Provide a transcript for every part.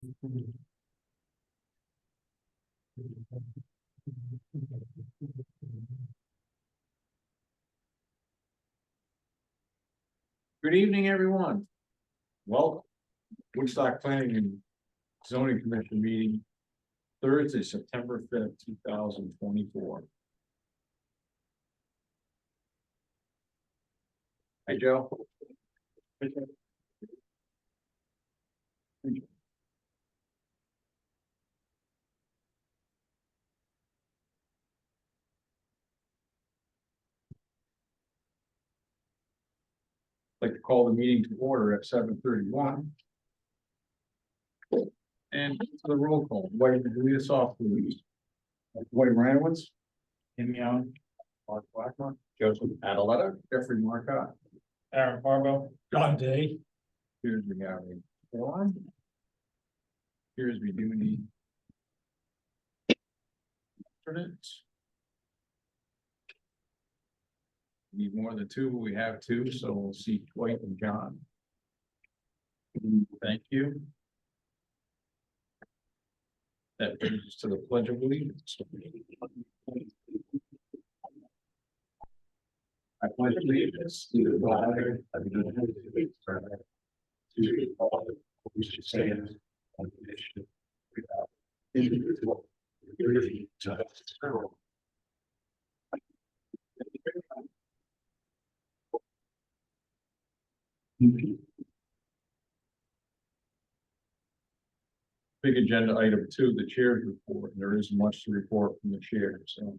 Good evening, everyone. Welcome. Woodstock Planning and Zoning Commission meeting Thursday, September 5th, 2024. Hi, Joe. I'd like to call the meeting to order at 7:31. And to the roll call, White, lead us off, please. White Ranowitz, Tim Young, Mark Blackmore, Joseph Adaletta, Jeffrey Marcotte, Aaron Farbo, John Day. Here's we have a forum. Here's we do need alternates. Need more than two, we have two, so we'll see Dwight and John. Thank you. That brings us to the Pledge of Allegiance. I pledge allegiance to the flag of the United States of America, to the republic which stands one nation without individual liberty, justice for all. Big agenda item 2, the chair's report. There isn't much to report from the chair, so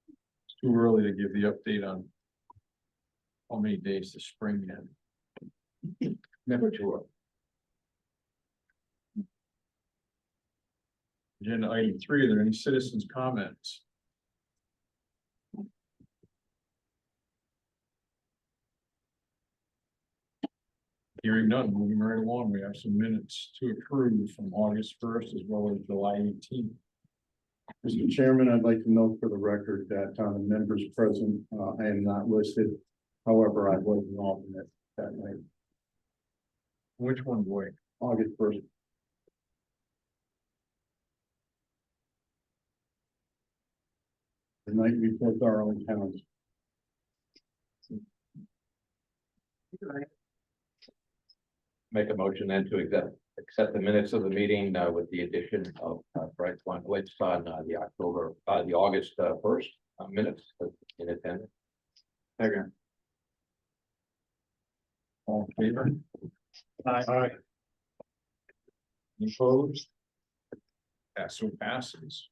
it's too early to give the update on how many days the spring in. Never too early. Agenda item 3, are there any citizens' comments? Hearing none, moving right along, we have some minutes to approve from August 1st as well as July 18th. Mr. Chairman, I'd like to note for the record that on the members present, I am not listed. However, I was an alternate that night, Which one, boy? August 1st. The night before Darling County. Make a motion then to accept the minutes of the meeting with the addition of Frank Blunkwitz on the August 1st minutes in attendance. Second. All in favor? Aye. Any opposed? That so passes.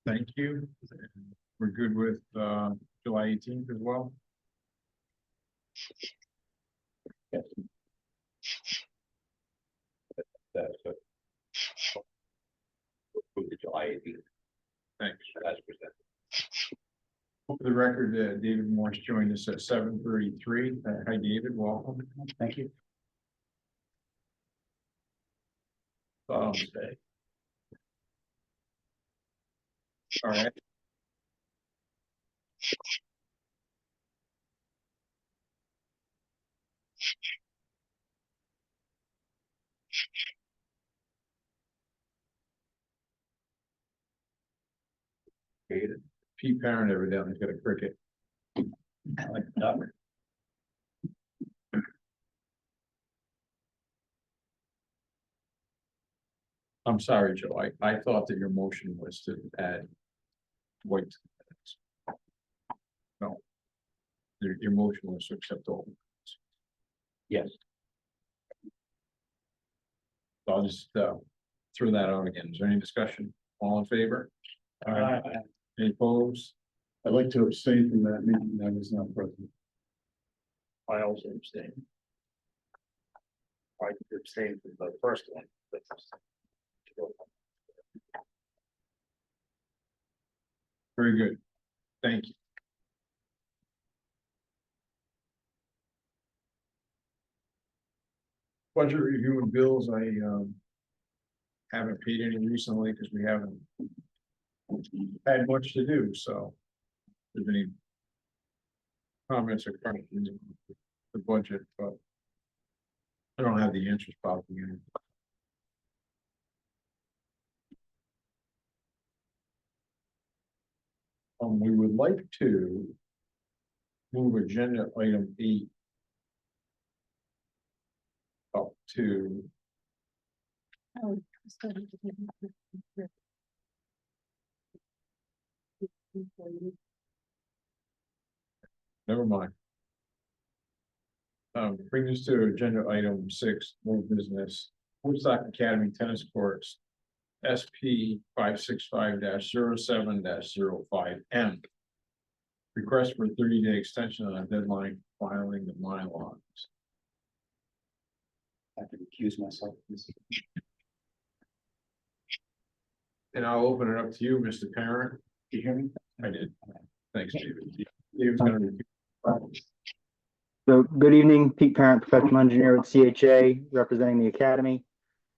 Thank you. We're good with July 18th as well. Yes. That's approve the July 18th. Thanks. As presented. For the record, David Morse joined us at 7:33. Hi, David. Welcome. Thank you. Stay. All right. Pete Parent evidently got a cricket. Like duck. I'm sorry, Joe. I thought that your motion was to add White. No. Your motion was to accept all. Yes. So I'll just throw that out again. Is there any discussion? All in favor? Aye. Any opposed? I'd like to abstain from that meeting. I was not present. I also abstain. I abstain from the first one. Very good. Thank you. Budget review and bills. I haven't paid any recently because we haven't had much to do. So, if there's any comments or questions, the budget, but I don't have the answers probably. We would like to move agenda item 8 up to Oh, never mind. Bring this to agenda item 6, more business, Woodstock Academy Tennis Courts. SP 565-07-05M. Request for a 30-day extension on a deadline for filing the MyLons. I have to recuse myself. And I'll open it up to you, Mr. Parent. Did you hear me? I did. Thanks, David. David's gonna review. So good evening, Pete Parent, professional engineer at CHA, representing the Academy.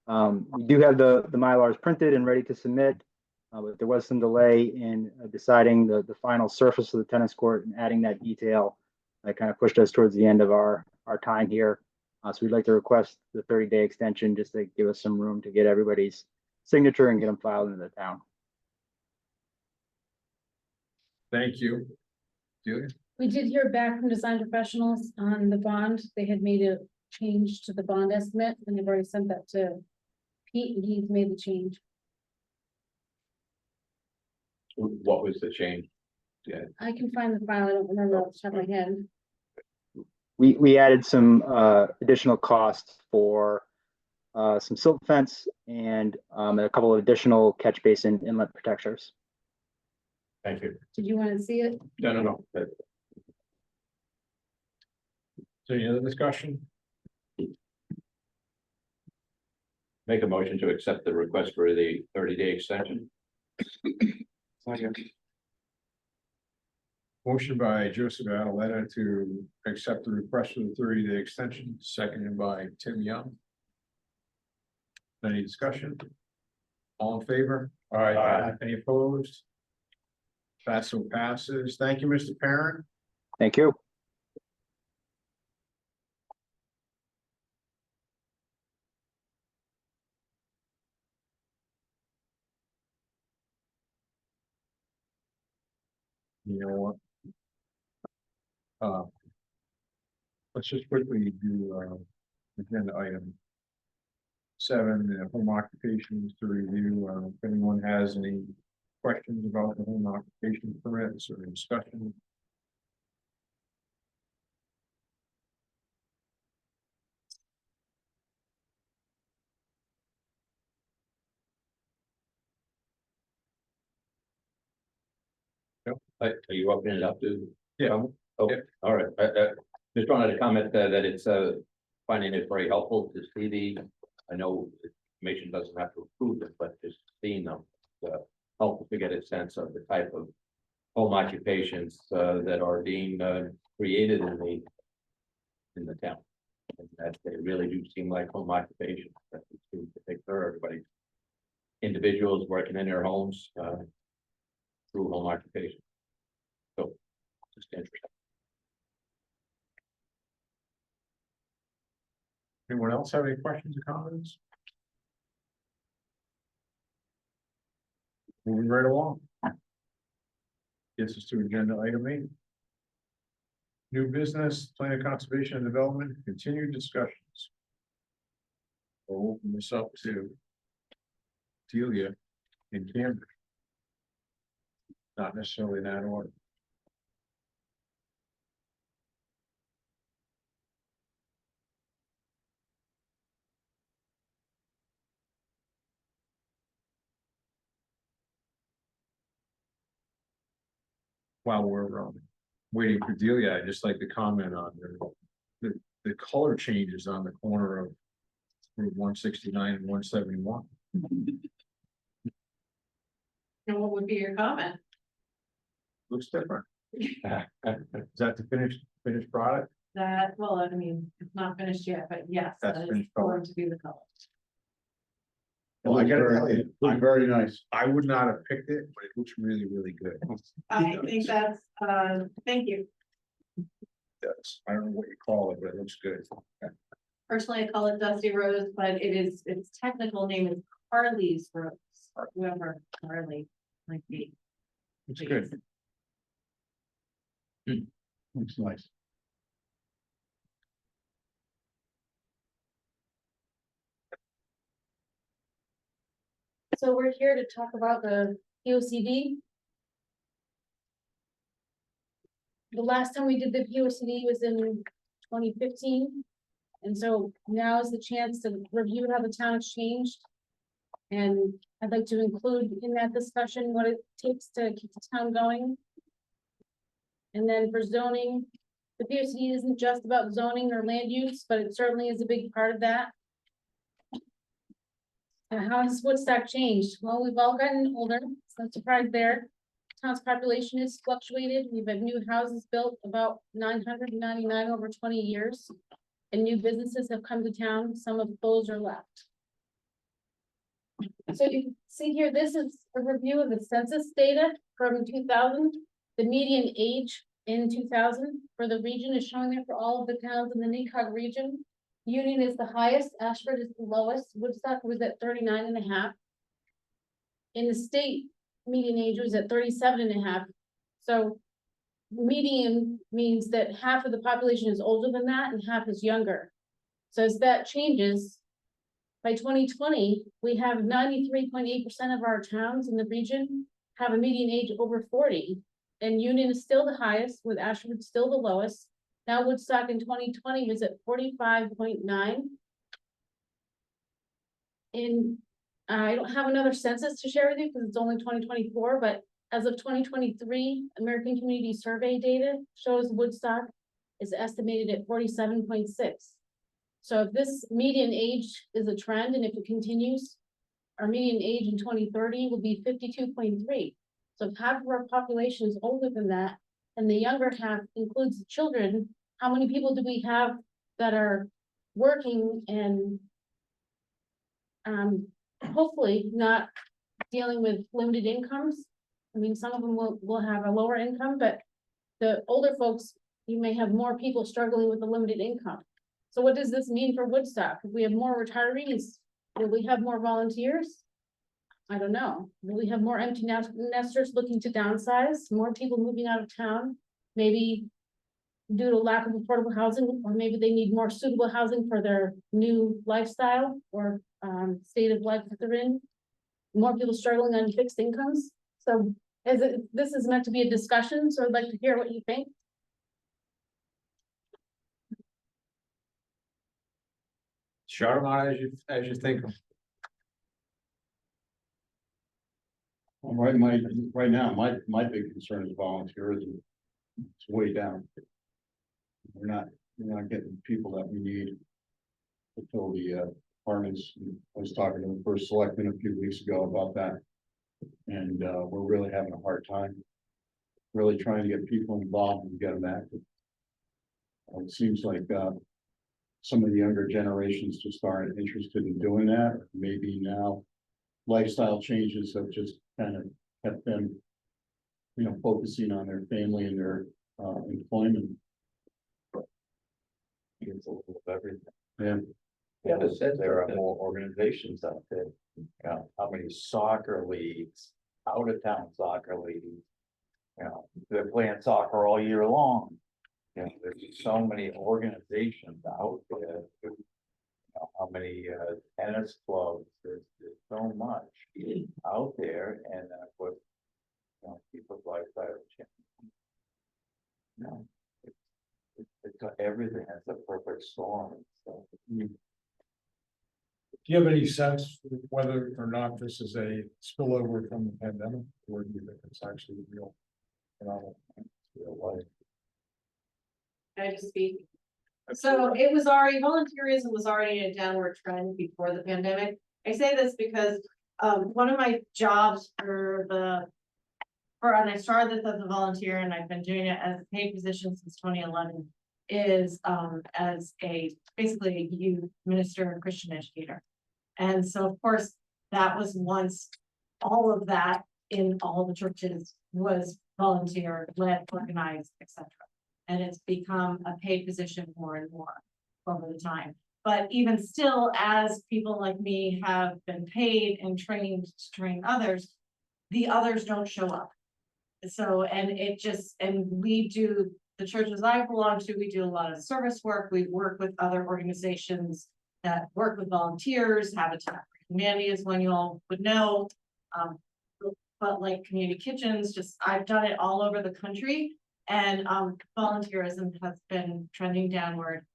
We do have the Mylars printed and ready to submit, but there was some delay in deciding the final surface of the tennis court and adding that detail. That kind of pushed us towards the end of our time here. So we'd like to request the 30-day extension just to give us some room to get everybody's signature and get them filed into the town. Thank you. Julia? we did hear back from design professionals on the bond. They had made a change to the bond estimate and they've already sent that to Pete and he's made the change. What was the change? Yeah, I can find the file. I don't remember off the top of my head. We added some additional costs for some silt fence and a couple of additional catch basin inlet protectors. thank you. Did you want to see it? No. So any other discussion? Make a motion to accept the request for the 30-day extension. Motion by Joseph Adaletta to accept the request for the 30-day extension, seconded by Tim Young. Any discussion? All in favor? All right. Aye. Any opposed? That so passes. Thank you, Mr. Parent. Thank you. You know what? Let's just quickly do agenda item 7, home occupations to review. If anyone has any questions about the home occupation permits or discussion. Are you opening it up to? Yeah. Oh, Yeah. all right. Just wanted to comment that it's finding it very helpful to see I know the commission doesn't have to approve it, but just seeing them, helpful to get a sense of the type of home occupations that are being created in the town. And that they really do seem like home occupations that we seem to take care of everybody. Individuals working in their homes through home occupation. So just interesting. Anyone else have any questions or comments? Moving right along. Gets us to agenda item 8. New business, plan of conservation and development, continued discussions. We'll open this up to Delia in Cambridge. Not necessarily in that order. While we're waiting for Delia, I'd just like to comment on the color changes on the corner of Route 169 and 171. And what would be your comment? Looks different. Is that the finished product? That, well, I mean, it's not finished yet, but yes, That's that is finished product. going to be the color. Well, I gotta tell you, Looks very nice. I would not have picked it, but it looks really, really good. I think that's, thank you. Yes, I don't know what you call it, but it looks good. personally, I call it Dusty Rose, but its technical name is Carly's Rose, or whoever Carly might be. It's good. Looks nice. So we're here to talk about the POCD. The last time we did the POCD was in 2015. And so now is the chance to review how the town has changed. And I'd like to include in that discussion what it takes to keep the town going. And then for zoning, the POCD isn't just about zoning or land use, but it certainly is a big part of that. How has Woodstock changed? Well, we've all gotten older, so no surprise there. Town's population has fluctuated. We've had new houses built, about 999 over 20 years. And new businesses have come to town. Some have closed or left. So you can see here, this is a review of the census data from 2000. The median age in 2000 for the region is showing there for all of the towns in the NECOG region. Union is the highest, Ashford is the lowest, Woodstock was at 39.5. In the state, median age was at 37.5. So median means that half of the population is older than that and half is younger. So as that changes, by 2020, we have 93.8% of our towns in the region have a median age over 40. And Union is still the highest, with Ashford still the lowest. Now Woodstock in 2020 was at 45.9. And I don't have another census to share with you because it's only 2024, but as of 2023, American Community Survey data shows Woodstock is estimated at 47.6. So if this median age is a trend and if it continues, our median age in 2030 will be 52.3. So if half of our population is older than that, and the younger half includes the children, how many people do we have that are working and hopefully not dealing with limited incomes? I mean, some of them will have a lower income, but the older folks, you may have more people struggling with a limited income. So what does this mean for Woodstock? If we have more retirees, will we have more volunteers? I don't know. Will we have more empty nesters looking to downsize, more people moving out of town? Maybe due to lack of affordable housing, or maybe they need more suitable housing for their new lifestyle or state of life that they're in. More people struggling on fixed incomes. So this is meant to be a discussion, so I'd like to hear what you think. Shut them out as you think. Well, right now, my big concern is volunteerism. It's way down. We're not getting people that we need to fill the departments. I was talking to the first selectman a few weeks ago about that. And we're really having a hard time really trying to get people involved and get them active. It seems like some of the younger generations just aren't interested in doing that. Or maybe now lifestyle changes have just kind of kept them, focusing on their family and their employment. It's a little of everything. And Yeah, it said there are more organizations out there. How many soccer leagues, out of town soccer leagues. They're playing soccer all year long. There's so many organizations out there. How many tennis clubs, there's so much out there, and of course, people's lifestyle change. It's everything. It's a perfect storm. So. Do you have any sense whether or not this is a spillover from the pandemic, or do you think it's actually real? Real life? Can I just speak? So it was already, volunteerism was already in a downward trend before the pandemic. I say this because one of my jobs and I started this as a volunteer and I've been doing it as a paid position since 2011, is as basically a youth minister and Christian educator. And so of course, that was once all of that in all the churches was volunteer, led, organized, etc. And it's become a paid position more and more over the time. But even still, as people like me have been paid and trained to train others, the others don't show up. So, and it just, and we do, the churches I belong to, we do a lot of service work. We work with other organizations that work with volunteers. Habitat for Humanity is one you all would know. But like community kitchens, just, I've done it all over the country. And volunteerism has been trending downward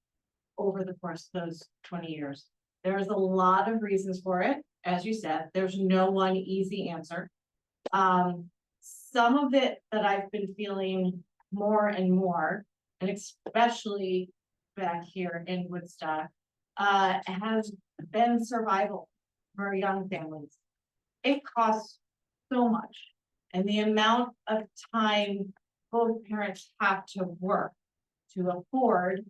over the course of those 20 years. There's a lot of reasons for it. As you said, there's no one easy answer. Some of it that I've been feeling more and more, and especially back here in Woodstock, has been survival for young families. It costs so much, and the amount of time both parents have to work to afford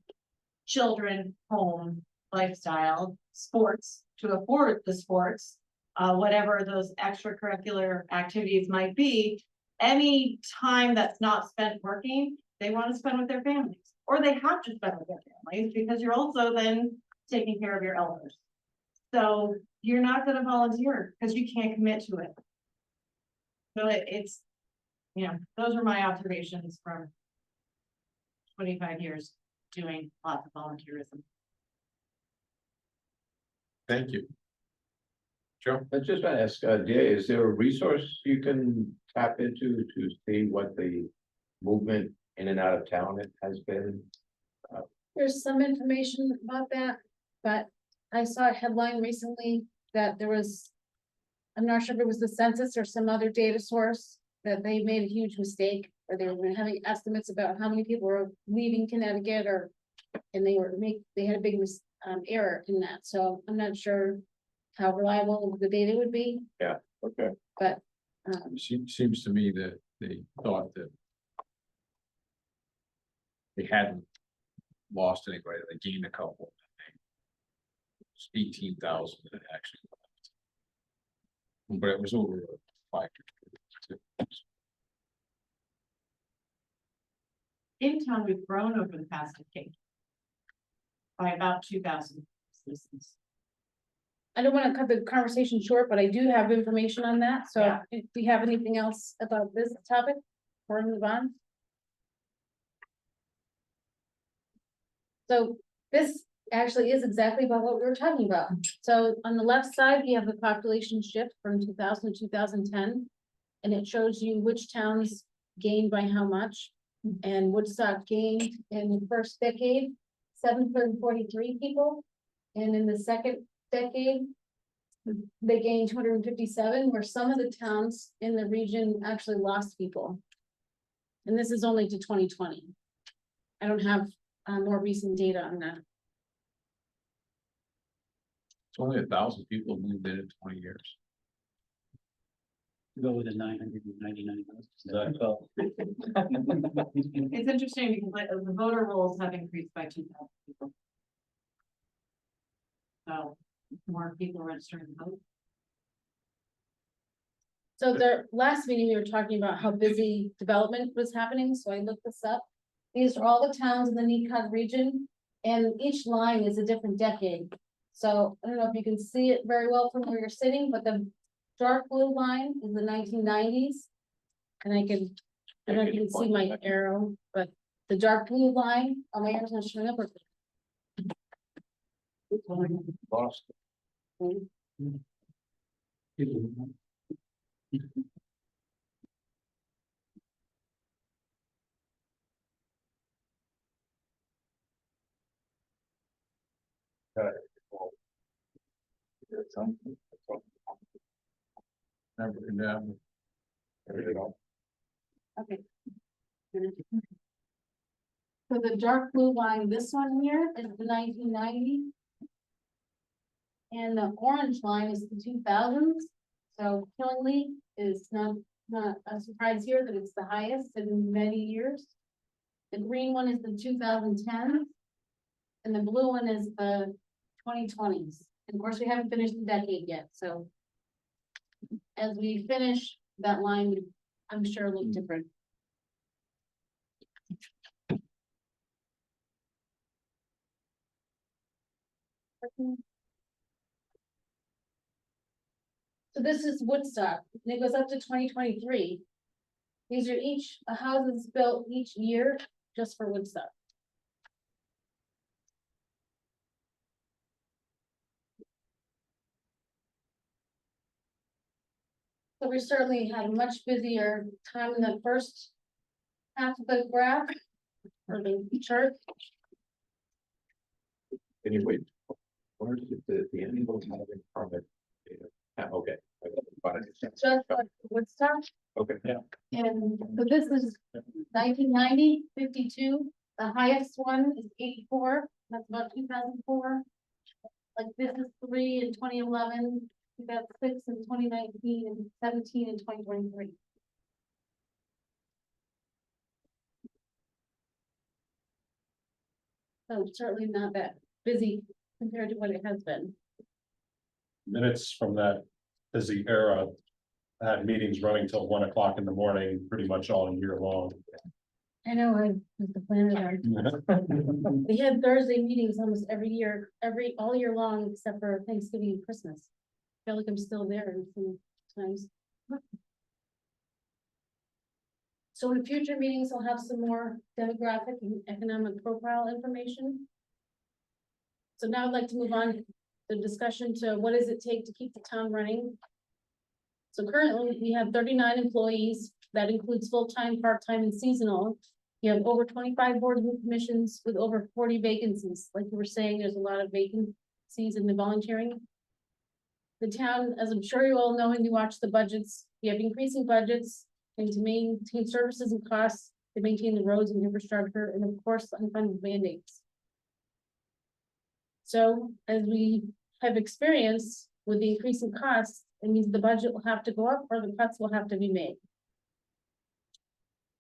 children, home, lifestyle, sports, to afford the sports, whatever those extracurricular activities might be. Any time that's not spent working, they want to spend with their families, or they have to spend with their families because you're also then taking care of your elders. So you're not going to volunteer because you can't commit to it. So it's, you know, those are my observations from 25 years doing lots of volunteerism. Thank you. Joe? I just want to ask, DA, is there a resource you can tap into to see what the movement in and out of town has been? There's some information about that, but I saw a headline recently that there was, I'm not sure if it was the census or some other data source, that they made a huge mistake, or they were having estimates about how many people were leaving Connecticut, or, and they had a big error in that, so I'm not sure how reliable the data would be, Okay. but, Seems to me that they thought that they hadn't lost anybody, they gained a couple. It's 18,000 that actually left. But it was over 5 years. In town, we've grown over the past decade by about 2,000 citizens. I don't want to cut the conversation short, but I do have information on that, so Yeah. if we have anything else about this topic, before we move on. So this actually is exactly about what we were talking about. So on the left side, you have the population shift from 2000 to 2010. And it shows you which towns gained by how much. And Woodstock gained in the first decade, 743 people. And in the second decade, they gained 257, where some of the towns in the region actually lost people. And this is only to 2020. I don't have more recent data on that. It's only 1,000 people moved in 20 years. Go with the 999. It's interesting because the voter rolls have increased by 2,000 people. So more people registering to vote. So the last meeting, we were talking about how busy development was happening, so I looked this up. These are all the towns in the NECOG region, and each line is a different decade. So I don't know if you can see it very well from where you're sitting, but the dark blue line is the 1990s. And I don't know if you can see my arrow, but the dark blue line, oh, my arrow's not showing up. Lost. Never, never. There you go. Okay. So the dark blue line, this one here is the 1990. And the orange line is the 2000s. So Killingly is not a surprise here that it's the highest in many years. The green one is the 2010s. And the blue one is the 2020s. And of course, we haven't finished the decade yet, so as we finish, that line would, I'm sure, look different. So this is Woodstock, and it goes up to 2023. These are each houses built each year just for Woodstock. So we certainly had a much busier time in the first half of the graph or the chart. Anyway, where's the annual having permit? Data? Okay. Just like Woodstock. Okay. Yeah. And so this is 1990, 52. The highest one is 84. That's about 2004. Like this is 3 in 2011. We got 6 in 2019 and 17 in 2023. So certainly not that busy compared to what it has been. Minutes from that busy era had meetings running till 1 o'clock in the morning, pretty much all year long. I know, I was the planner. We had Thursday meetings almost every year, all year long, except for Thanksgiving and Christmas. I feel like I'm still there sometimes. So in future meetings, I'll have some more demographic and economic profile information. So now I'd like to move on the discussion to what does it take to keep the town running? So currently we have 39 employees. That includes full-time, part-time, and seasonal. You have over 25 boards and commissions with over 40 vacancies. Like you were saying, there's a lot of vacancies in the volunteering. The town, as I'm sure you all know, when you watch the budgets, you have increasing budgets and to maintain services and costs, to maintain the roads and infrastructure, and of course, unfunded mandates. So as we have experienced with the increasing costs, it means the budget will have to go up or the cuts will have to be made.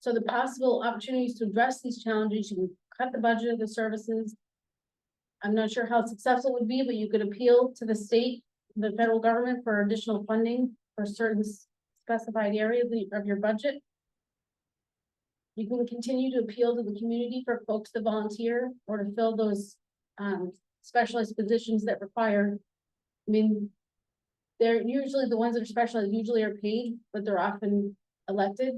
So the possible opportunities to address these challenges, you can cut the budget of the services. I'm not sure how successful it would be, but you could appeal to the state, the federal government for additional funding for certain specified areas of your budget. You can continue to appeal to the community for folks to volunteer or to fill those specialized positions that require, I mean, they're usually the ones that are specialized usually are paid, but they're often elected.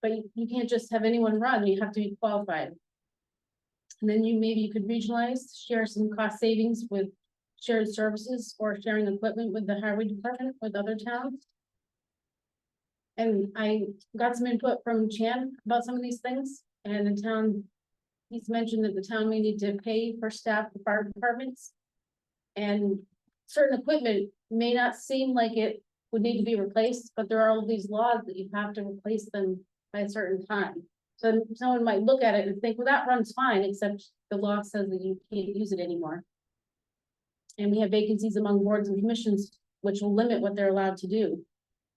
But you can't just have anyone run, you have to be qualified. And then maybe you could regionalize, share some cost savings with shared services or sharing equipment with the highway department with other towns. And I got some input from Chan about some of these things, and the town, he's mentioned that the town may need to pay for staff for fire departments. And certain equipment may not seem like it would need to be replaced, but there are all these laws that you have to replace them by a certain time. So someone might look at it and think, well, that runs fine, except the law says that you can't use it anymore. And we have vacancies among boards and commissions, which will limit what they're allowed to do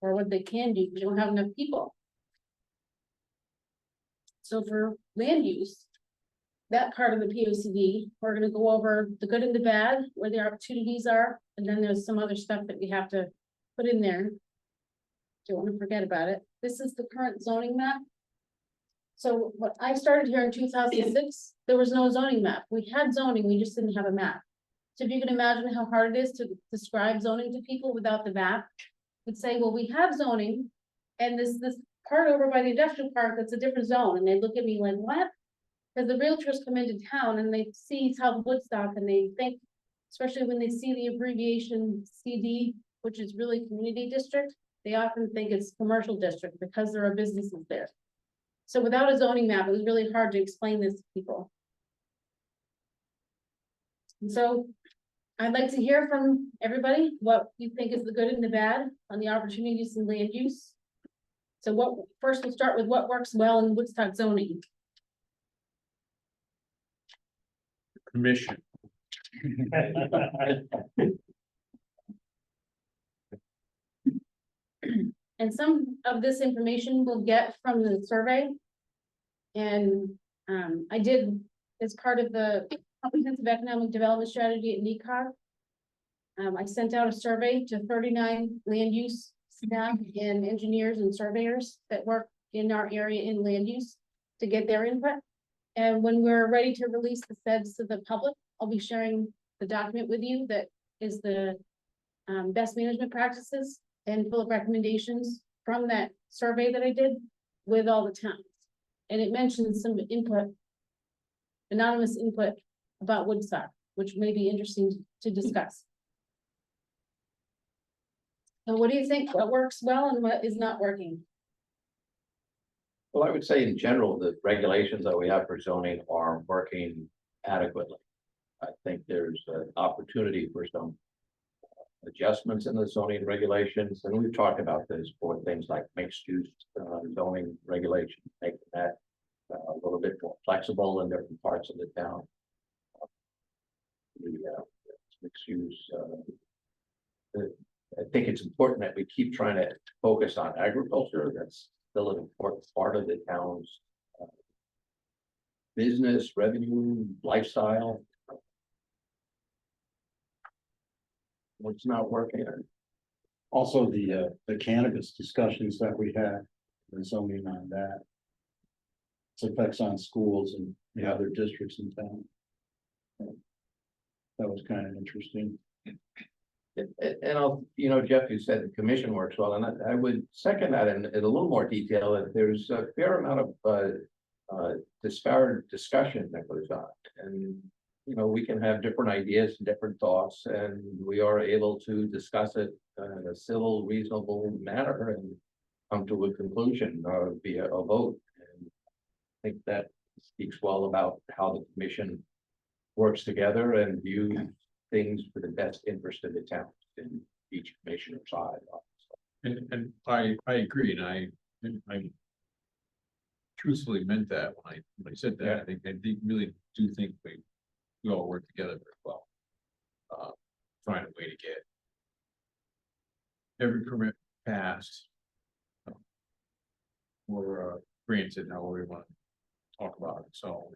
or what they can do because you don't have enough people. So for land use, that part of the POCD, we're going to go over the good and the bad, where the opportunities are, and then there's some other stuff that we have to put in there. Don't want to forget about it. This is the current zoning map. So when I started here in 2006, there was no zoning map. We had zoning, we just didn't have a map. So if you can imagine how hard it is to describe zoning to people without the map, you'd say, well, we have zoning, and this part over by the industrial park, that's a different zone. And they look at me like, what? Because the realtors come into town and they see South Woodstock and they think, especially when they see the abbreviation CD, which is really community district, they often think it's commercial district because there are businesses there. So without a zoning map, it was really hard to explain this to people. And so I'd like to hear from everybody what you think is the good and the bad on the opportunities in land use. So first we'll start with what works well in Woodstock zoning. Commission. And some of this information we'll get from the survey. And I did, as part of the comprehensive economic development strategy at NECOG, I sent out a survey to 39 land use staff and engineers and surveyors that work in our area in land use to get their input. And when we're ready to release the feds to the public, I'll be sharing the document with you that is the best management practices and full of recommendations from that survey that I did with all the towns. And it mentions some input, anonymous input about Woodstock, which may be interesting to discuss. So what do you think? What works well and what is not working? Well, I would say in general, the regulations that we have for zoning are working adequately. I think there's an opportunity for some adjustments in the zoning regulations, and we've talked about this for things like mixed use zoning regulations, making that a little bit more flexible in different parts of the town. The mixed use, I think it's important that we keep trying to focus on agriculture. That's still an important part of the town's business, revenue, lifestyle. What's not working? Also, the cannabis discussions that we had, the zoning on that. Its effects on schools and the other districts in town. That was kind of interesting. And I'll, Jeff, you said the commission works well, and I would second that in a little more detail, that there's a fair amount of disparate discussion that goes on. And, we can have different ideas and different thoughts, and we are able to discuss it in a civil, reasonable manner and come to a conclusion via a vote. And I think that speaks well about how the commission works together and views things for the best interest of the town in each commissioner side. And I agree, and I truthfully meant that when I said that. Yeah. I think really do think we all work together very well. Find a way to get every permit passed. Or granted, however we want to talk about it, so.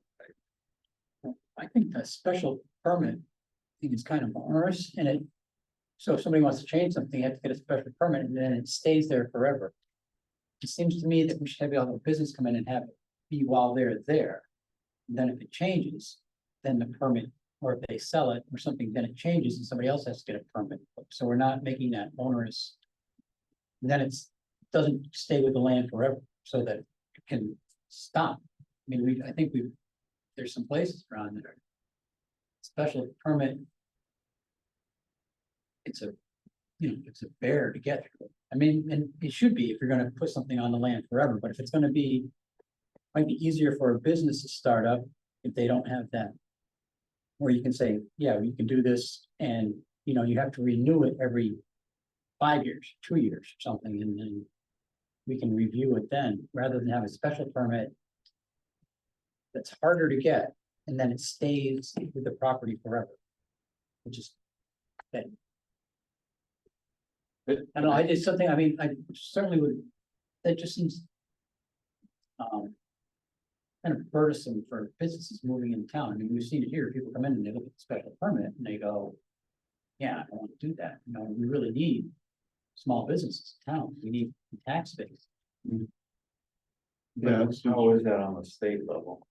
I think the special permit thing is kind of onerous and it. So if somebody wants to change something, you have to get a special permit and then it stays there forever. It seems to me that we should have all the business come in and have it be while they're there. And then if it changes, then the permit, or if they sell it or something, then it changes and somebody else has to get a permit. So we're not making that onerous. And then doesn't stay with the land forever so that it can stop. I mean, I think there's some places around there. Special permit. It's a bear to get through. I mean, and it should be if you're gonna put something on the land forever, but if it's gonna be, might be easier for a business to start up if they don't have that. Or you can say, yeah, you can do this and, you have to renew it every 5 years, 2 years or something, and then we can review it then, rather than have a special permit that's harder to get, and then it stays with the property forever. Which is that. I don't know, I did something, I mean, I certainly would, that just seems kind of burdensome for businesses moving in town. I mean, we've seen it here, people come in and they look at the special permit and they go, yeah, I don't want to do that. We really need small businesses in town. We need tax base. Yeah, How is that on the state level?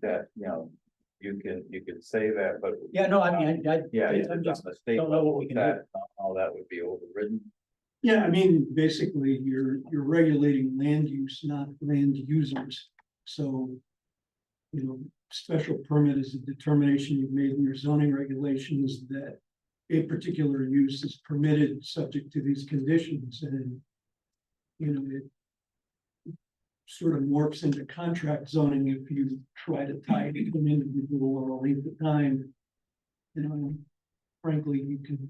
That, you can say that, but. Yeah, no, I mean, Yeah, I'm it's on just, the state don't know what level, we can that, how that would be overridden. Yeah, I mean, basically, you're regulating land use, not land users. So, special permit is a determination you've made in your zoning regulations that a particular use is permitted subject to these conditions, and it sort of morphs into contract zoning if you try to tie it to an individual or a length of time. Frankly, you can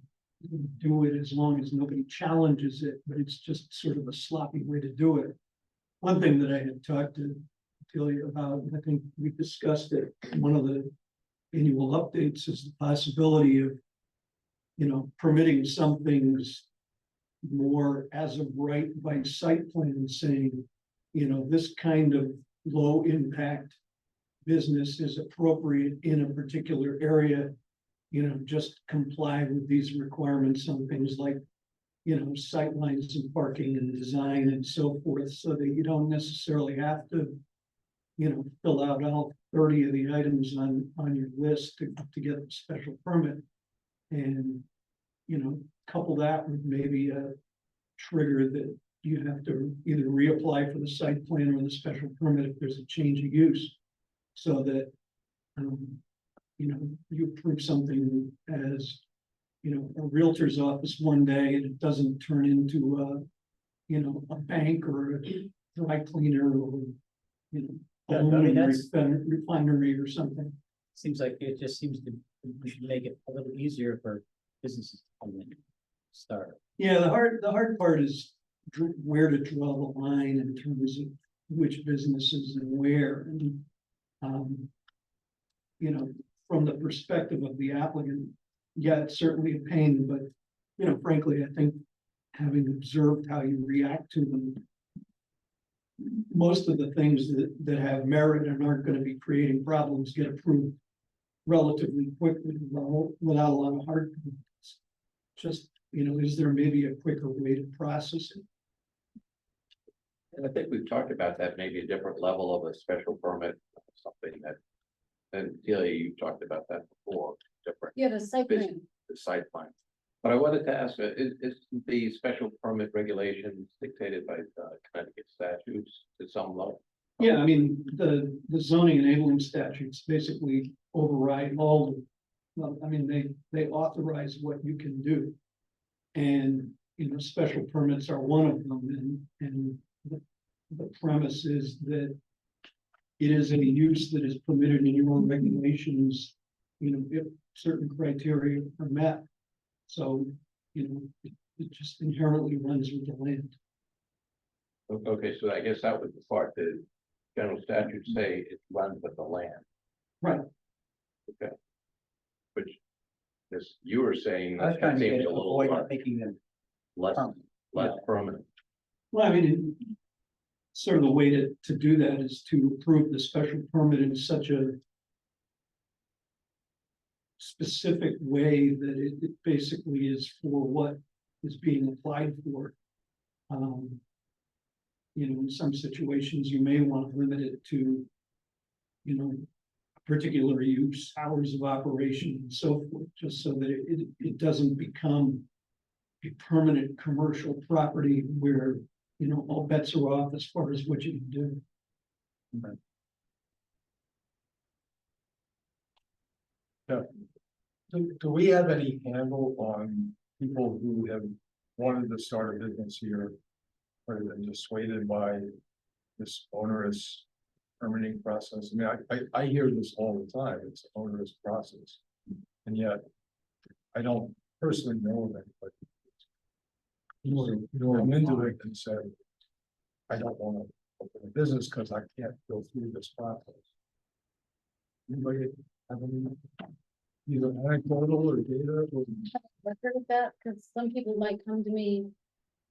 do it as long as nobody challenges it, but it's just sort of a sloppy way to do it. One thing that I had talked to Celia about, I think we discussed it in one of the annual updates, is the possibility of, permitting some things more as of right by site plan, saying, this kind of low impact business is appropriate in a particular area. Just comply with these requirements on things like, sightlines and parking and design and so forth, so that you don't necessarily have to, fill out all 30 of the items on your list to get a special permit. And, couple that with maybe a trigger that you have to either reapply for the site plan or the special permit if there's a change of use. So that, you approve something as, a realtor's office one day and it doesn't turn into a bank or a dry cleaner or, Yeah, I mean, aluminum that's- refinery or something. Seems like it just seems to, we should make it a little easier for businesses to come in, start. Yeah, the hard part is where to draw the line in terms of which businesses and where. And, from the perspective of the applicant, yeah, it's certainly a pain, but, frankly, I think having observed how you react to them, most of the things that have merit and aren't going to be creating problems get approved relatively quickly without a lot of hard. Just, is there maybe a quicker way to process it? And I think we've talked about that, maybe a different level of a special permit, something that. And Delia, you talked about that before, different, Yeah, the site plan. the site plan. But I wanted to ask, is the special permit regulations dictated by Connecticut statutes to some level? Yeah, I mean, the zoning enabling statutes basically override all the, well, I mean, they authorize what you can do. And, special permits are one of them, and the premise is that it is a use that is permitted in your own regulations, if certain criteria are met. So, it just inherently runs with the land. Okay, so I guess that was the part, the general statutes say it runs with the land. Right. Okay. Which, as you were saying, I was that trying to seems get a little avoid more- making them less, permanent. less permanent. Well, I mean, sort of the way to do that is to approve the special permit in such a specific way that it basically is for what is being applied for. In some situations, you may want to limit it to, particular use, hours of operation and so forth, just so that it doesn't become a permanent commercial property where, all bets are off as far as what you can do. Do we have any handle on people who have wanted to start a business here? Or have been dissuaded by this onerous permitting process? I mean, I hear this all the time, it's an onerous process. And yet, I don't personally know that, but. I'm into it and said, I don't want to open a business because I can't go through this process. Anybody have any? Either anecdotal or data or. I've heard of that, because some people might come to me,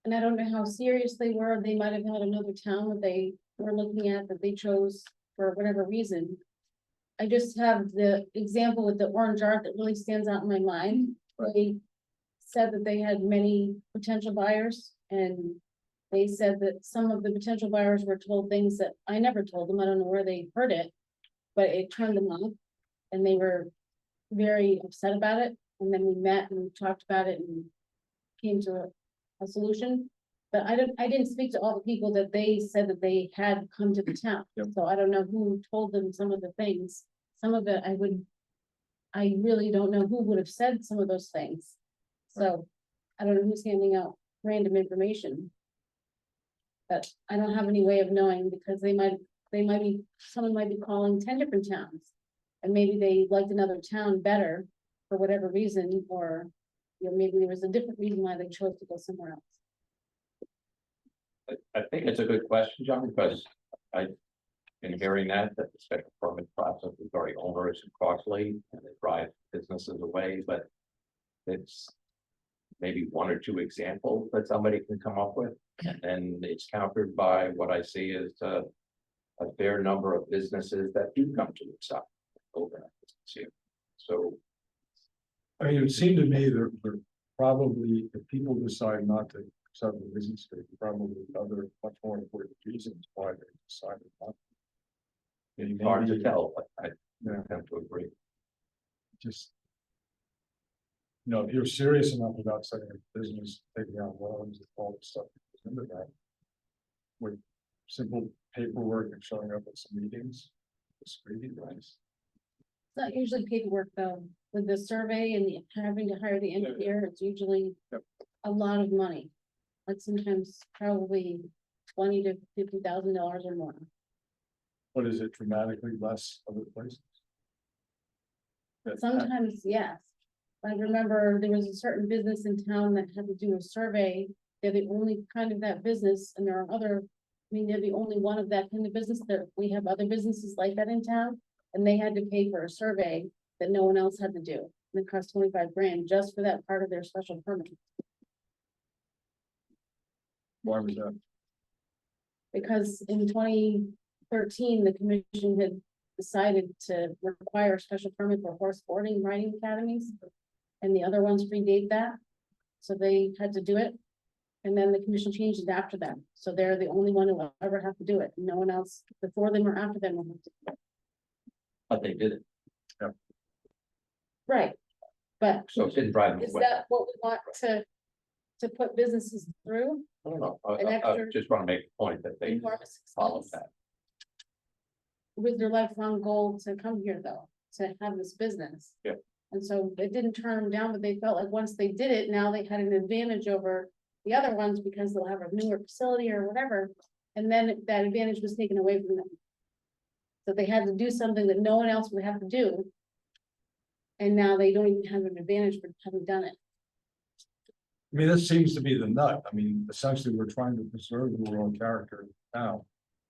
and I don't know how serious they were, they might have had another town that they were looking at that they chose for whatever reason. I just have the example with the orange art that really stands out in my mind. They said that they had many potential buyers, and they said that some of the potential buyers were told things that I never told them. I don't know where they heard it, but it turned them off, and they were very upset about it. And then we met and talked about it and came to a solution. But I didn't speak to all the people that they said that they had come to the town. Yep. So I don't know who told them some of the things. Some of it I really don't know who would have said some of those things. So I don't know who's handing out random information. But I don't have any way of knowing, because someone might be calling 10 different towns. And maybe they liked another town better for whatever reason, or, maybe there was a different reason why they chose to go somewhere else. I think it's a good question, John, because I've been hearing that the special permit process is very onerous and costly, and it drives businesses away, but it's maybe one or two examples that somebody can come up with, and it's countered by what I see as a fair number of businesses that do come to themselves. Open up business here. So I mean, it would seem to me there probably, if people decide not to accept the business, there are probably other much more important reasons why they decided not. It's hard to tell, but I have to agree. Just. You know, if you're serious enough about setting a business, taking out loans and all the stuff that goes into that. With simple paperwork and showing up at some meetings, it's really nice. It's not usually paperwork though, with the survey and having to hire the engineer, it's usually Yep. a lot of money. Like sometimes probably $20,000 to $50,000 or more. But is it dramatically less other places? Sometimes, yes. I remember there was a certain business in town that had to do a survey. They're the only kind of that business, and there are other, I mean, they're the only one of that kind of business. That we have other businesses like that in town. And they had to pay for a survey that no one else had to do. And it cost 25 grand just for that part of their special permit. Why was that? Because in 2013, the commission had decided to require a special permit for horse boarding and riding academies. And the other ones predate that. So they had to do it. And then the commission changed it after that. So they're the only one who will ever have to do it. No one else before them or after them will have to do it. But they did it, Right. But so it didn't drive them is away. that what we want to put businesses through? I don't know, an I extra- just want to make a point that they Enormous followed expense? that. With their lifelong goal to come here though, to have this business. Yeah. And so it didn't turn them down, but they felt like once they did it, now they had an advantage over the other ones because they'll have a newer facility or whatever. And then that advantage was taken away from them. So they had to do something that no one else would have to do. And now they don't even have an advantage for having done it. I mean, this seems to be the nut. I mean, essentially, we're trying to preserve the rural character of the town.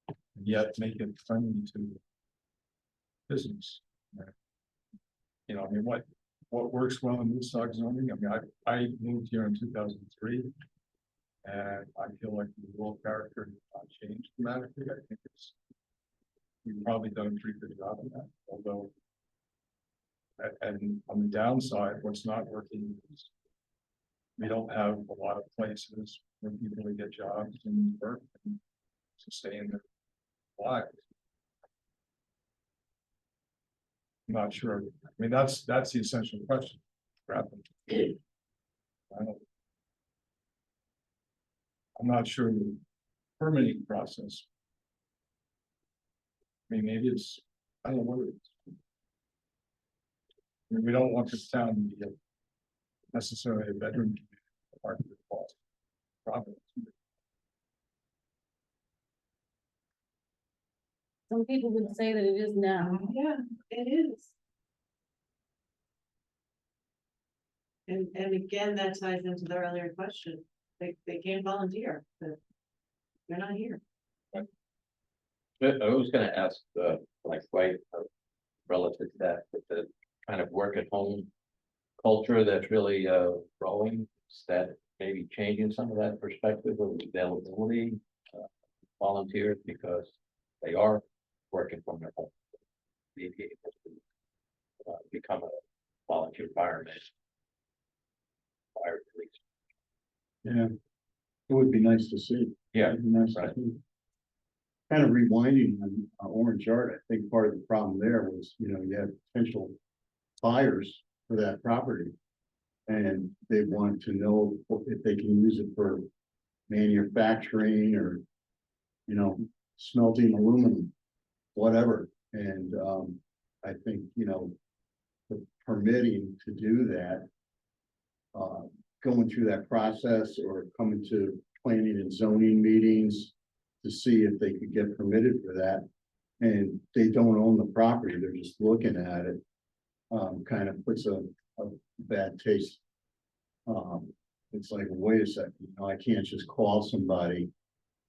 And yet make it friendly to business. You know, I mean, what works well in Woodstock zoning? I mean, I moved here in 2003. And I feel like the rural character has not changed dramatically. I think we've probably done a pretty good job of that, although. And on the downside, what's not working is. We don't have a lot of places where people can get jobs and work and sustain their lives. I'm not sure. I mean, that's the essential question. I don't. I'm not sure the permitting process. I mean, maybe it's, I don't know what it is. I mean, we don't want this town to be necessarily a bedroom community. Part of the cost. Province. Some people would say that it is now. Yeah, it is. And again, that ties into the earlier question. They can't volunteer, but they're not here. I was gonna ask, like, why, relative to that, with the kind of work at home culture that's really, growing, is that maybe changing some of that perspective of availability, volunteers, because they are working from their home. Maybe able to, become a volunteer fireman. Fire police. Yeah, it would be nice to see. Yeah, It'd be nice to right. see. Kind of rewinding on Orange Art, I think part of the problem there was, you know, you had potential buyers for that property. And they wanted to know if they can use it for manufacturing or, you know, smelting aluminum, whatever. And I think, you know, the permitting to do that, going through that process or coming to planning and zoning meetings to see if they could get permitted for that. And they don't own the property, they're just looking at it. Kind of puts a bad taste. It's like, wait a second, you know, I can't just call somebody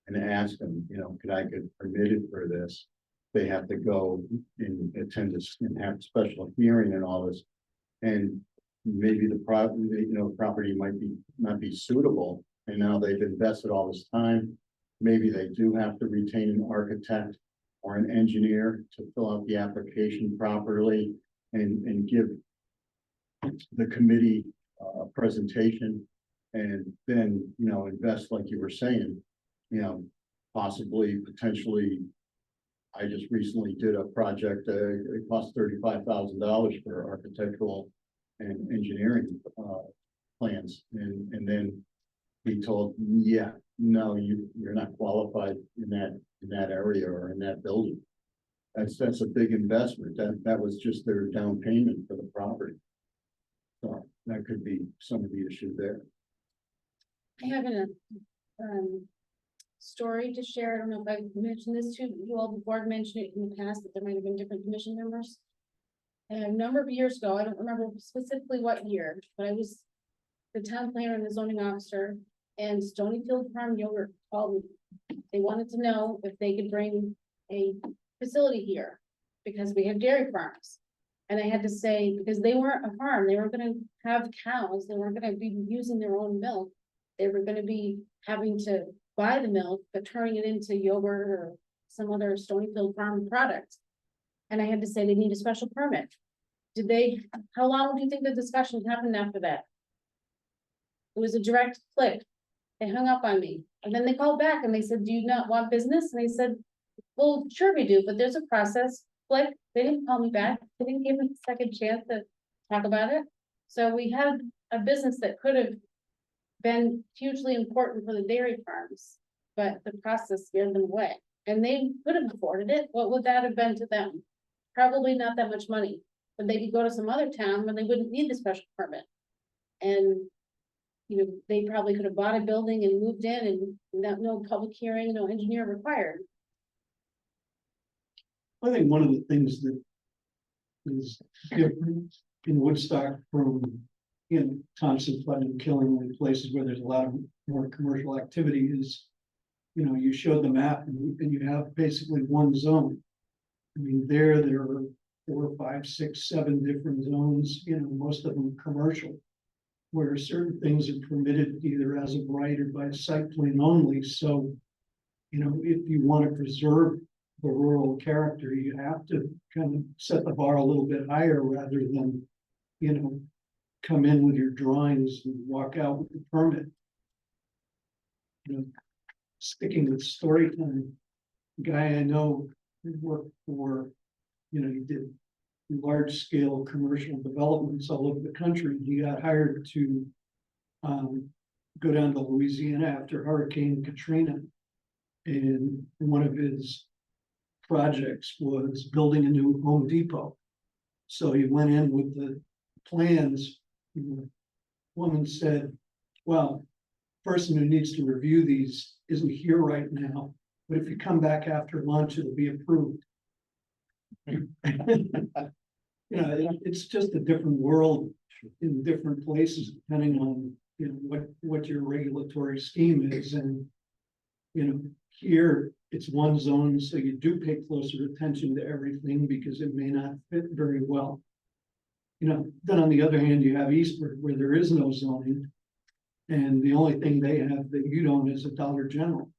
and ask them, you know, could I get permitted for this? They have to go and attend this and have a special hearing and all this. And maybe the property, you know, property might not be suitable, and now they've invested all this time. Maybe they do have to retain an architect or an engineer to fill out the application properly and give the committee a presentation, and then, you know, invest, like you were saying, you know, possibly, potentially, I just recently did a project, it cost $35,000 for architectural and engineering, plans, and then he told, yeah, no, you're not qualified in that area or in that building. That's a big investment. That was just their down payment for the property. So that could be some of the issue there. I have a story to share. I don't know if I've mentioned this to you all before. I've mentioned it in the past, that there might have been different commission members. And a number of years ago, I don't remember specifically what year, but I was the town planner and the zoning officer, and Stonyfield Farm Yogurt called me. They wanted to know if they could bring a facility here, because we have dairy farms. And I had to say, because they weren't a farm, they weren't gonna have cows, they weren't gonna be using their own milk. They were gonna be having to buy the milk, but turning it into yogurt or some other Stonyfield Farm product. And I had to say, they need a special permit. How long do you think the discussion happened after that? It was a direct click. They hung up on me, and then they called back and they said, do you not want business? And I said, well, sure we do, but there's a process. Like, they didn't call me back. They didn't give me a second chance to talk about it. So we had a business that could have been hugely important for the dairy farms, but the process scared them away. And they could have afforded it. What would that have been to them? Probably not that much money, but they could go to some other town where they wouldn't need the special permit. And, you know, they probably could have bought a building and moved in, and without no public hearing, no engineer required. I think one of the things that is different in Woodstock from, Thompson, Putnam, Killingly, places where there's a lot of more commercial activity is, you show the map and you have basically one zone. I mean, there are 4, 5, 6, 7 different zones, most of them commercial, where certain things are permitted either as of right or by site plan only. So, if you want to preserve the rural character, you have to kind of set the bar a little bit higher rather than, come in with your drawings and walk out with the permit. Sticking with story time, guy I know who worked for, he did large scale commercial developments all over the country. He got hired to go down to Louisiana after Hurricane Katrina. And one of his projects was building a new Home Depot. So he went in with the plans. The woman said, well, person who needs to review these isn't here right now, but if you come back after lunch, it'll be approved. It's just a different world in different places, depending on, what your regulatory scheme is. And, here it's one zone, so you do pay closer attention to everything because it may not fit very well. Then on the other hand, you have Eastford where there is no zoning. And the only thing they have that you don't is a Dollar General.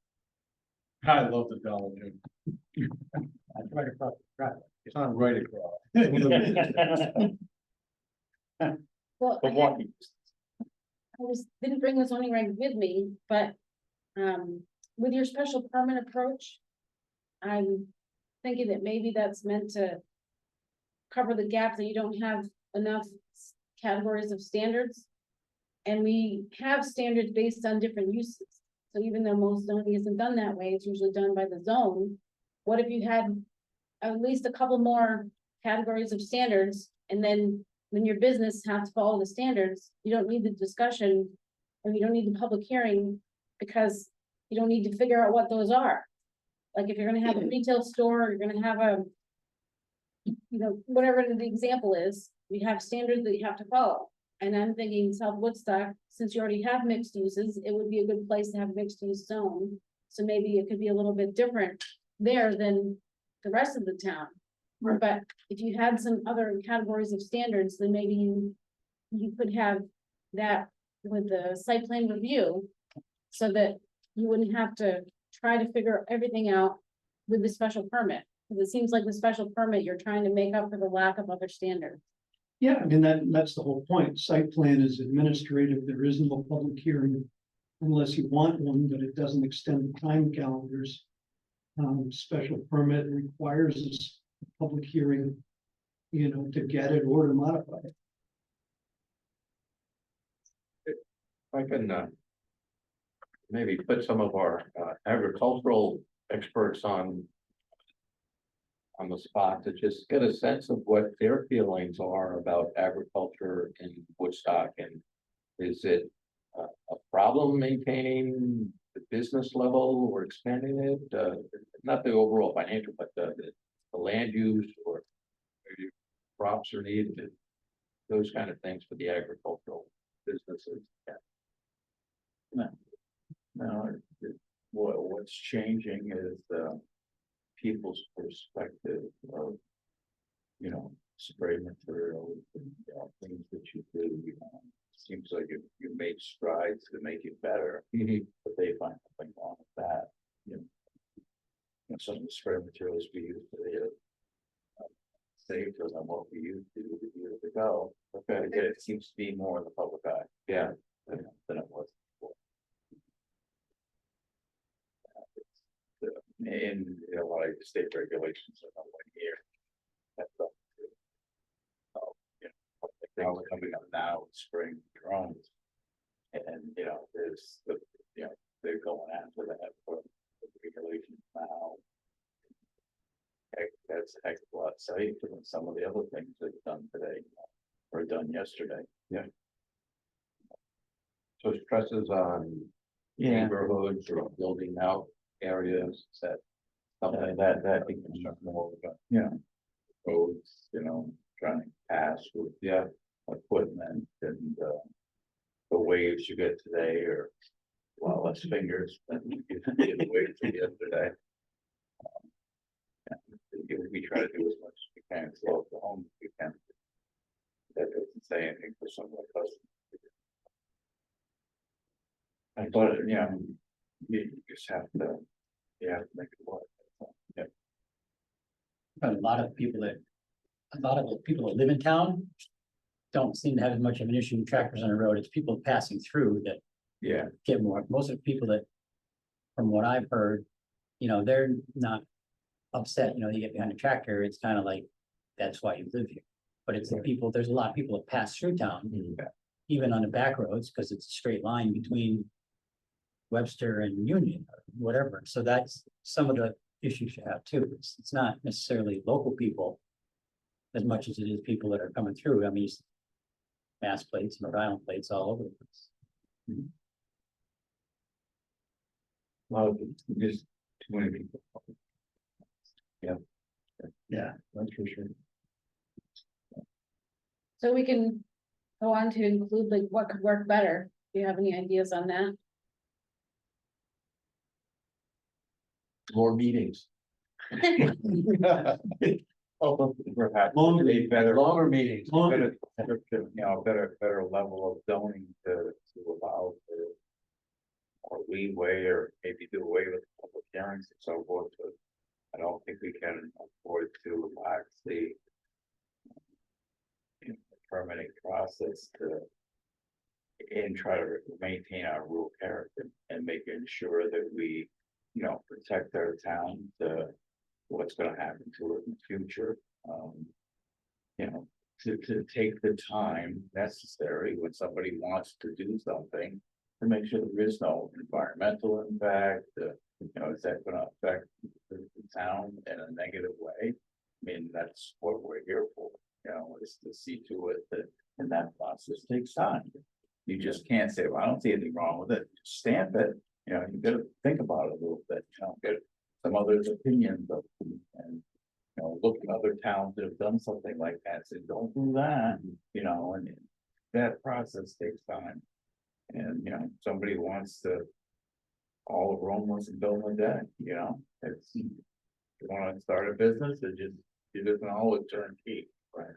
I love the Dollar General. I try to cross the track. It's not right across. Well, didn't bring the zoning reg with me, but with your special permit approach, I'm thinking that maybe that's meant to cover the gap that you don't have enough categories of standards. And we have standards based on different uses. So even though most zoning isn't done that way, it's usually done by the zone. What if you had at least a couple more categories of standards, and then when your business has to follow the standards, you don't need the discussion, or you don't need the public hearing, because you don't need to figure out what those are. Like if you're gonna have a retail store, or you're gonna have a, whatever the example is, you have standards that you have to follow. And I'm thinking South Woodstock, since you already have mixed uses, it would be a good place to have a mixed use zone. So maybe it could be a little bit different there than the rest of the town. But if you had some other categories of standards, then maybe you could have that with the site plan review, so that you wouldn't have to try to figure everything out with the special permit. Because it seems like the special permit, you're trying to make up for the lack of other standards. Yeah, I mean, that's the whole point. Site plan is administrative. There is no public hearing unless you want one, but it doesn't extend the time calendars. special permit requires this public hearing, to get it or to modify it. I can, maybe put some of our, agricultural experts on the spot to just get a sense of what their feelings are about agriculture in Woodstock, and is it a problem maintaining the business level or expanding it? Not the overall financial, but the land use, or maybe crops are needed, those kind of things for the agricultural businesses. No, what's changing is, people's perspective of, spray material, things that you do, seems like you made strides to make it better, but they find something wrong with that, some of the spray materials we use today are safer than what we used to years ago. Okay, it seems to be more in the public eye, Yeah, than it was before. And a lot of the state regulations are not like here. That's up to, now we're coming up now, spring drones. And, there's the, they're going after that for the regulations now. That's a heck of a lot safer than some of the other things they've done today, or done yesterday. so stresses on neighborhoods or building out areas, is that something That becomes more of a, codes, trying to pass with, equipment and, the waves you get today are a lot less fingers than you get the waves you get yesterday. We try to do as much as we can, slow the home if we can. That doesn't say anything for some of the customers. But, you just have to, make it work. But a lot of the people that live in town don't seem to have as much of an issue with tractors on the road. It's people passing through that Yeah, get more. Most of the people that, from what I've heard, they're not upset, you get behind a tractor, it's kind of like, that's why you live here. But it's the people, there's a lot of people that pass through town, even on the back roads, because it's a straight line between Webster and Union, or whatever. So that's some of the issues you have too. It's not necessarily local people as much as it is people that are coming through. I mean, mass plates and Rhode Island plates all over the place. well, just too many people. Yeah, that's for sure. So we can go on to include like what could work better. Do you have any ideas on that? more meetings? Perhaps a better, longer meetings, better, better level of zoning to allow for or leeway, or maybe do away with public hearings and so forth. But I don't think we can afford to relax the permitting process and try to maintain our rural character and making sure that we, protect our town to what's going to happen to it in the future. To take the time necessary when somebody wants to do something to make sure there is no environmental impact. Is that going to affect the town in a negative way? I mean, that's what we're here for, is to see to it that, and that process takes time. You just can't say, well, I don't see anything wrong with it, stamp it, you gotta think about it a little bit, get some others' opinions of, and, look at other towns that have done something like that, say, don't do that, and that process takes time. And, somebody wants to, all of Rome wants to build a deck, it's, you wanna start a business, it doesn't always turnkey, right?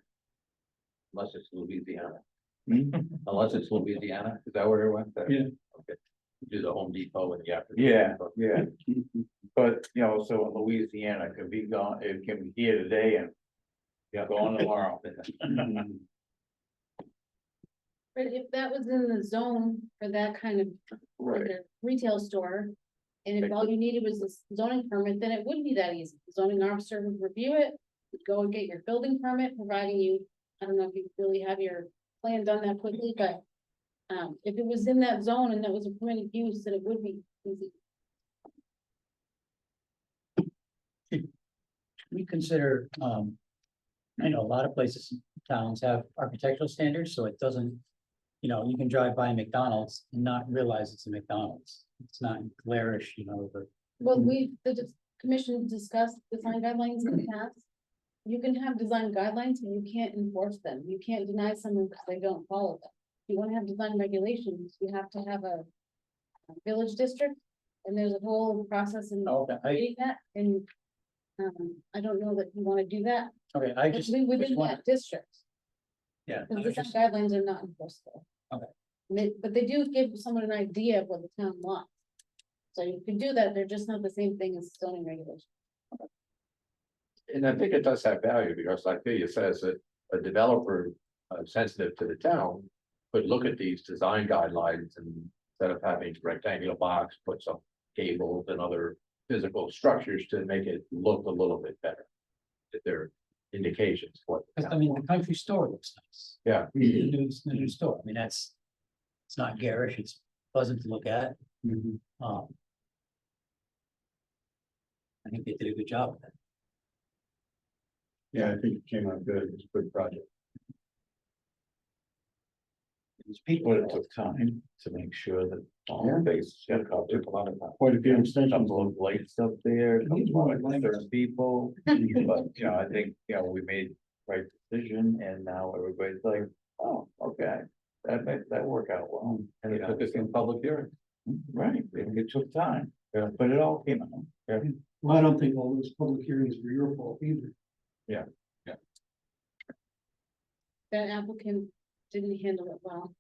Unless it's Louisiana. Hmm? Unless it's Louisiana, is that where it went there? Yeah. Okay. Do the Home Depot and the after. Yeah. But, so in Louisiana, it can be gone, it can be here today and gone tomorrow. But if that was in the zone for that kind of, like a retail store, And if all you needed was a zoning permit, then it wouldn't be that easy. The zoning officer would review it, would go and get your building permit, providing you, I don't know if you really have your plan done that quickly, but. If it was in that zone and that was a permitted use, then it would be easy. We consider, I know a lot of places, towns have architectural standards, so it doesn't. You can drive by McDonald's and not realize it's a McDonald's. It's not glarish, but Well, the commission discussed design guidelines in the past. You can have design guidelines, but you can't enforce them. You can't deny someone because they don't follow them. If you want to have design regulations, you have to have a village district, and there's a whole process in okay, creating that, and I don't know that you want to do that. okay, I But just. within just wanna- that district, Yeah. I because was design just- guidelines are not enforceable. Okay. But they do give someone an idea of what the town wants. So you can do that, they're just not the same thing as zoning regulations. And I think it does have value because like Thea says that a developer sensitive to the town could look at these design guidelines and instead of having rectangular box, put some gables and other physical structures to make it look a little bit better. If there are indications for it. I mean, the country store looks nice. Yeah. The new store, I mean, it's not garish, it's pleasant to look at. I think they did a good job with that. Yeah, I think it came out good. It's a good project. These people, it took time to make sure that all the bases got covered. Took a lot of time. Quite a few extensions. Couple of lights up there, a couple of certain people, but I think, we made right decision and now everybody's like, oh, okay. That worked out well. And it took us in public hearing. Right, it took time, but it all came out. Well, I don't think all those public hearings were your fault either. That applicant didn't handle it well.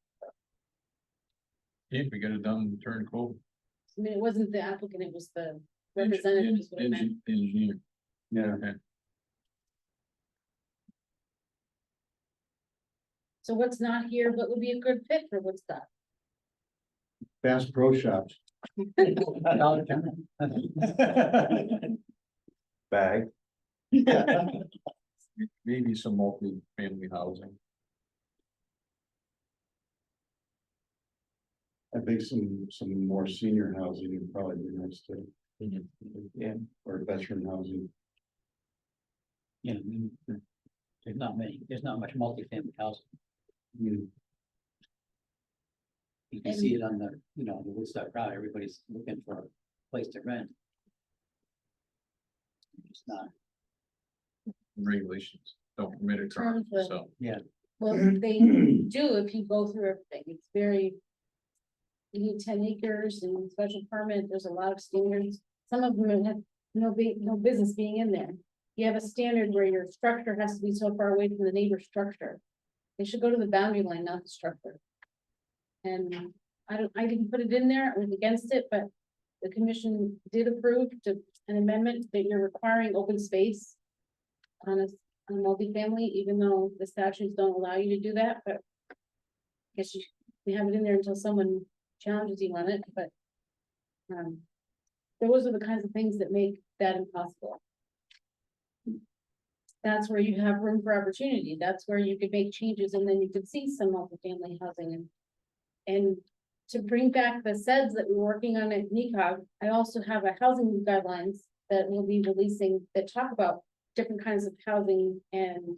If we get it done and turn cold. I mean, it wasn't the applicant, it was the representative. is what I meant. Engineer. Yeah. So what's not here, but would be a good fit for Woodstock? Bass Pro Shops. Dollar General. Bag. Maybe some multi-family housing. I think some more senior housing would probably be nice too. Yeah. Or veteran housing. I mean, there's not much multifamily housing. Mm. You can see it on the Woodstock Route, everybody's looking for a place to rent. It's not, Regulations don't permit it, Terms of- so. Well, they do if you go through everything. It's very. You need 10 acres and special permit. There's a lot of standards. Some of them have no business being in there. You have a standard where your structure has to be so far away from the neighbor's structure. They should go to the boundary line, not the structure. And I didn't put it in there. I was against it, but the commission did approve an amendment that you're requiring open space on a multifamily, even though the statutes don't allow you to do that, but I guess you have it in there until someone challenges you on it, but those are the kinds of things that make that impossible. That's where you have room for opportunity. That's where you could make changes and then you could see some multifamily housing and to bring back the SEDS that we're working on at NECOG, I also have a housing guidelines that we'll be releasing that talk about different kinds of housing and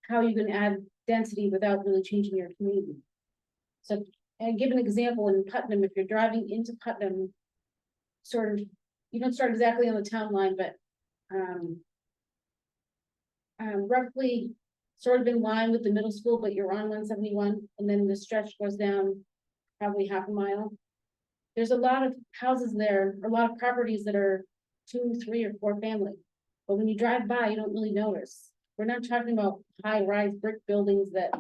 how you can add density without really changing your community. So, and give an example in Putnam, if you're driving into Putnam, sort of, you don't start exactly on the town line, but roughly sort of in line with the middle school, but you're on 171, and then the stretch goes down probably half a mile. There's a lot of houses there, a lot of properties that are 2, 3, or 4 family. But when you drive by, you don't really notice. We're not talking about high-rise brick buildings that,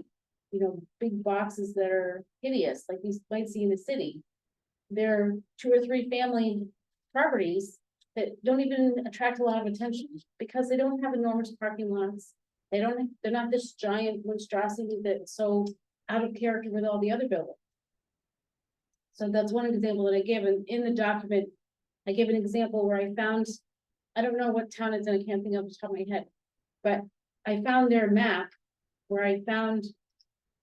big boxes that are hideous, like you might see in the city. They're 2 or 3 family properties that don't even attract a lot of attention because they don't have enormous parking lots. They're not this giant monstrosity that's so out of character with all the other buildings. So that's one example that I give, and in the document, I give an example where I found, I don't know what town it's in, I can't think of the top of my head. But I found their map where I found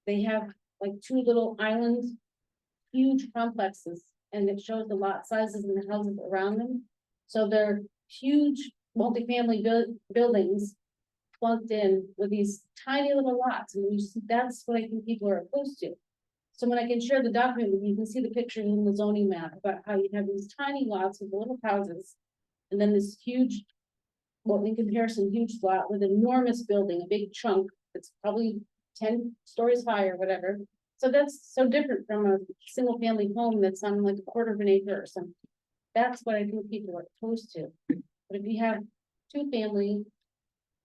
they have like two little islands, huge complexes, and it shows the lot sizes and the houses around them. So they're huge multifamily buildings plunked in with these tiny little lots, and you see, that's what I think people are opposed to. So when I can share the document with you, you can see the pictures in the zoning map about how you have these tiny lots with little houses. And then this huge, well, in comparison, huge lot with enormous building, a big chunk that's probably 10 stories high or whatever. So that's so different from a single family home that's on like a quarter of an acre or something. That's what I think people are opposed to. But if you have two family,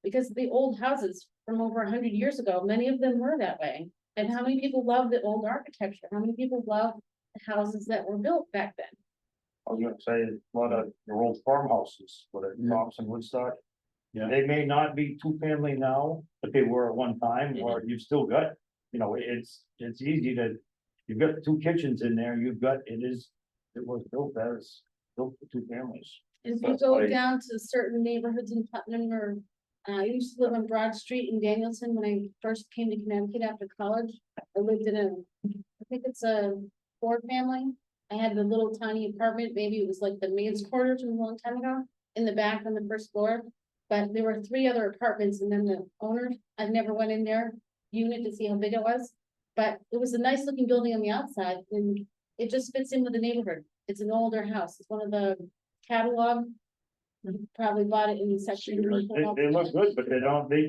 because the old houses from over 100 years ago, many of them were that way. And how many people love the old architecture? How many people love the houses that were built back then? I was gonna say, a lot of your old farmhouses, whether it's Thompson, Woodstock. Yeah. They may not be two-family now, but they were at one time, or you've still got, it's easy to. You've got two kitchens in there, it was built for two families. If you That's go why- down to certain neighborhoods in Putnam or, I used to live on Broad Street in Danielson when I first came to Connecticut after college. I lived in I think it's a 4-family. I had the little tiny apartment, maybe it was like the maid's quarters from a long time ago, in the back on the first floor. But there were 3 other apartments, and then the owner, I never went in their unit to see how big it was. But it was a nice looking building on the outside, and it just fits in with the neighborhood. It's an older house. It's one of the catalog. You probably bought it in the section. They look good, but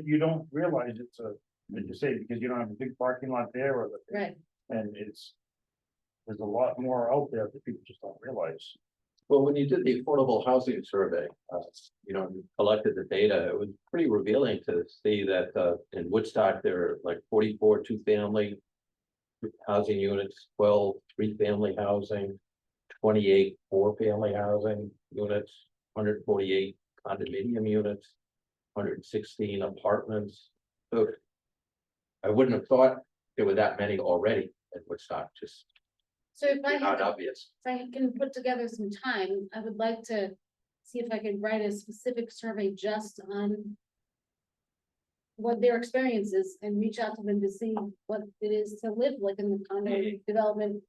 you don't realize it's like you say, because you don't have a big parking lot there or the. Right. And there's a lot more out there that people just don't realize. Well, when you did the affordable housing survey, you collected the data, it was pretty revealing to see that, in Woodstock, there are like 44 two-family housing units, 12 three-family housing, 28 four-family housing units, 148 condominium units, 116 apartments. So I wouldn't have thought there were that many already at Woodstock, just So if I not had, obvious. if I can put together some time, I would like to see if I could write a specific survey just on what their experience is and reach out to them to see what it is to live like in the condo development.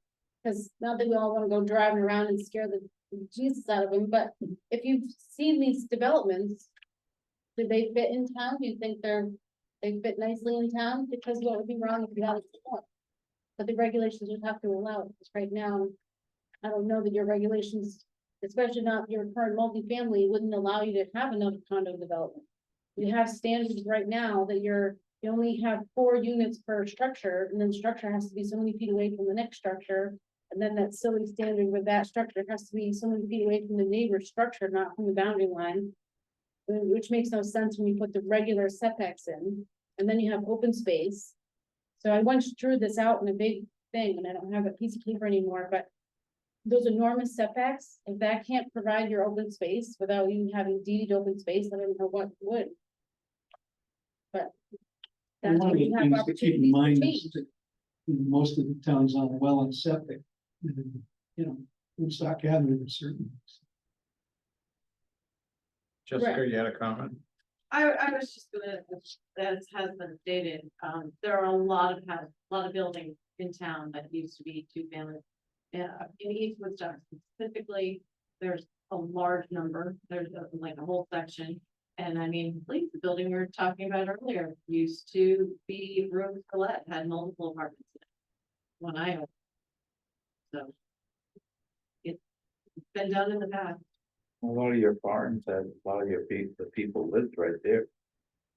Because not that we all want to go driving around and scare the Jesus out of them, but if you've seen these developments, do they fit in town? Do you think they fit nicely in town? Because what would be wrong if you had a store? But the regulations would have to allow it, because right now, I don't know that your regulations, especially not your current multifamily, wouldn't allow you to have another condo development. You have standards right now that you only have 4 units per structure, and then structure has to be so many feet away from the next structure. And then that silly standard with that structure has to be so many feet away from the neighbor's structure, not from the boundary line. Which makes no sense when you put the regular setbacks in, and then you have open space. So I once drew this out in a big thing, and I don't have a piece of paper anymore, but those enormous setbacks, if that can't provide your open space without you having deeded open space, I don't know what would. But that's One what of the you have things to keep in opportunities to mind change. is that most of the towns on well and septic, Woodstock Avenue is certain. Jessica, you had a comment? I was just gonna, as has been stated, there are a lot of buildings in town that used to be two-family. In East Woodstock specifically, there's a large number, there's like a whole section. And I mean, like the building we were talking about earlier used to be rooms to let, had multiple apartments in it. When I opened. So. It's been done in the past. A lot of your farms had, a lot of the people lived right there.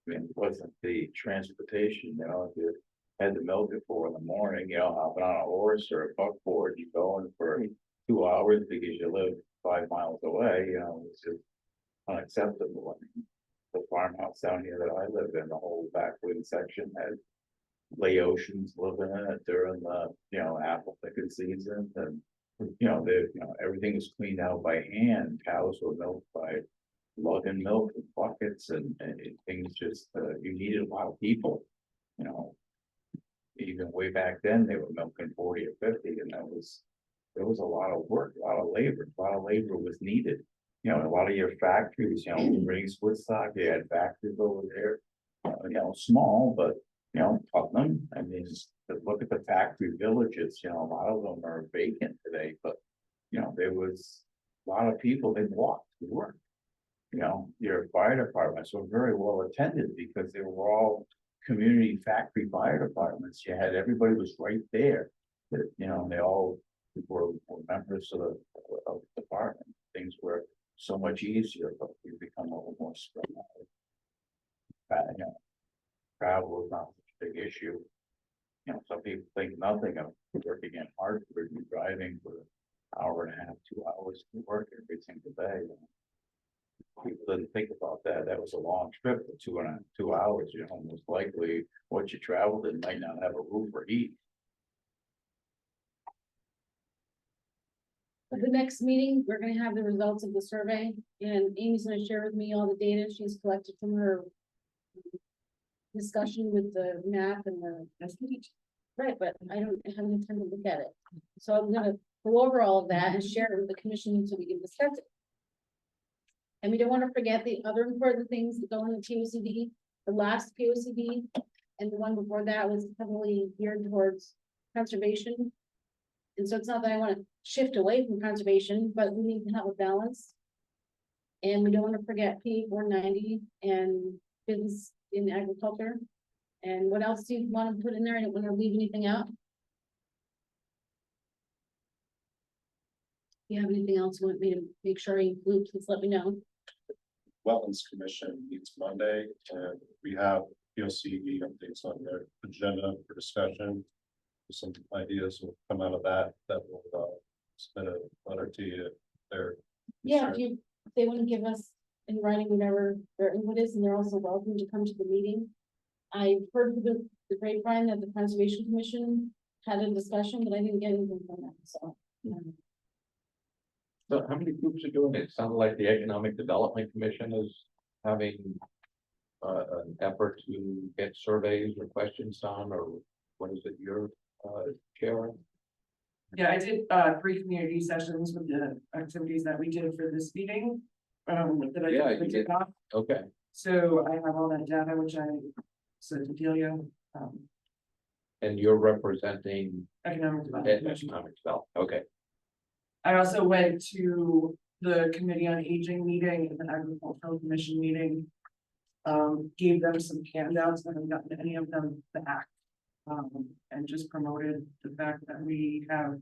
I mean, it wasn't the transportation, if you had to milk it 4 in the morning, hopping on a horse or a buckboard, you going for 2 hours because you live 5 miles away, it's just unacceptable. I mean, the farmhouse down here that I live in, the whole backwood section had Laotians living in it during the, apple picking season, and everything was cleaned out by hand. Cows were milked by lugging milk in buckets, and things just, you needed a lot of people, even way back then, they were milking 40 or 50, and that was there was a lot of work, a lot of labor was needed. You know, a lot of your factories, you know, Rings, Woodstock, you had factories over there. You know, small, but, you know, Putnam, I mean, look at the factory villages, you know, a lot of them are vacant today, but. You know, there was a lot of people, they walked to work. You know, your fire departments were very well attended because they were all community factory fire departments. You had, everybody was right there. That, you know, they all were members of the department. Things were so much easier, but we've become a little more spread out. You know, travel is not such a big issue. You know, some people think nothing of working in Hartford, driving for an hour and a half, 2 hours to work every single day. People didn't think about that. That was a long trip for 2 hours. You know, most likely what you traveled in might not have a roof or heat. At the next meeting, we're gonna have the results of the survey, and Amy's gonna share with me all the data she's collected from her discussion with the map and the. Right, but I don't have any time to look at it. So I'm gonna go over all of that and share it with the commission so we can discuss it. And we don't want to forget the other important things that go in the POCD. The last POCD and the one before that was heavily geared towards conservation. And so it's not that I want to shift away from conservation, but we need to have a balance. And we don't want to forget P 490 and business in agriculture. And what else do you want to put in there? I don't want to leave anything out. If you have anything else you want me to make sure I include, please let me know. Wetlands Commission meets Monday, and we have POCD updates on their agenda for discussion. Some ideas will come out of that will submit a letter to you there. Yeah, if they want to give us in writing whatever their input is, and they're also welcome to come to the meeting. I've heard through the grapevine that the Conservation Commission had a discussion, but I didn't get anything from them, so. So how many groups are doing it? It sounded like the Economic Development Commission is having an effort to get surveys or questions done, or what is it you're chairing? Yeah, I did 3 community sessions with the activities that we did for this meeting. That I Yeah, just you did. took off. Okay, So I have all that data, which I sent to Delia. and you're representing Economic Development Commission. economic development. Okay, I also went to the Committee on Aging meeting and the Agricultural Commission meeting. Gave them some handouts, I haven't gotten any of them back. And just promoted the fact that we have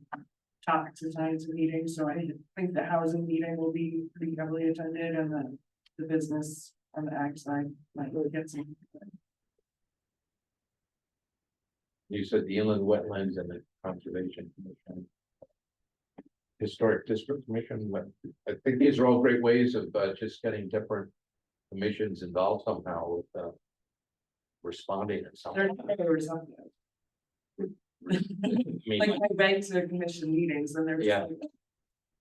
topics assigned to meetings, so I think the housing meeting will be pretty heavily attended, and the business on the ag side might really get some. you said the Inland Wetlands and the Conservation Commission. Historic District Commission, but I think these are all great ways of just getting different commissions involved somehow with responding in some. There were some, I mean, like I went to commission meetings and there's. Yeah.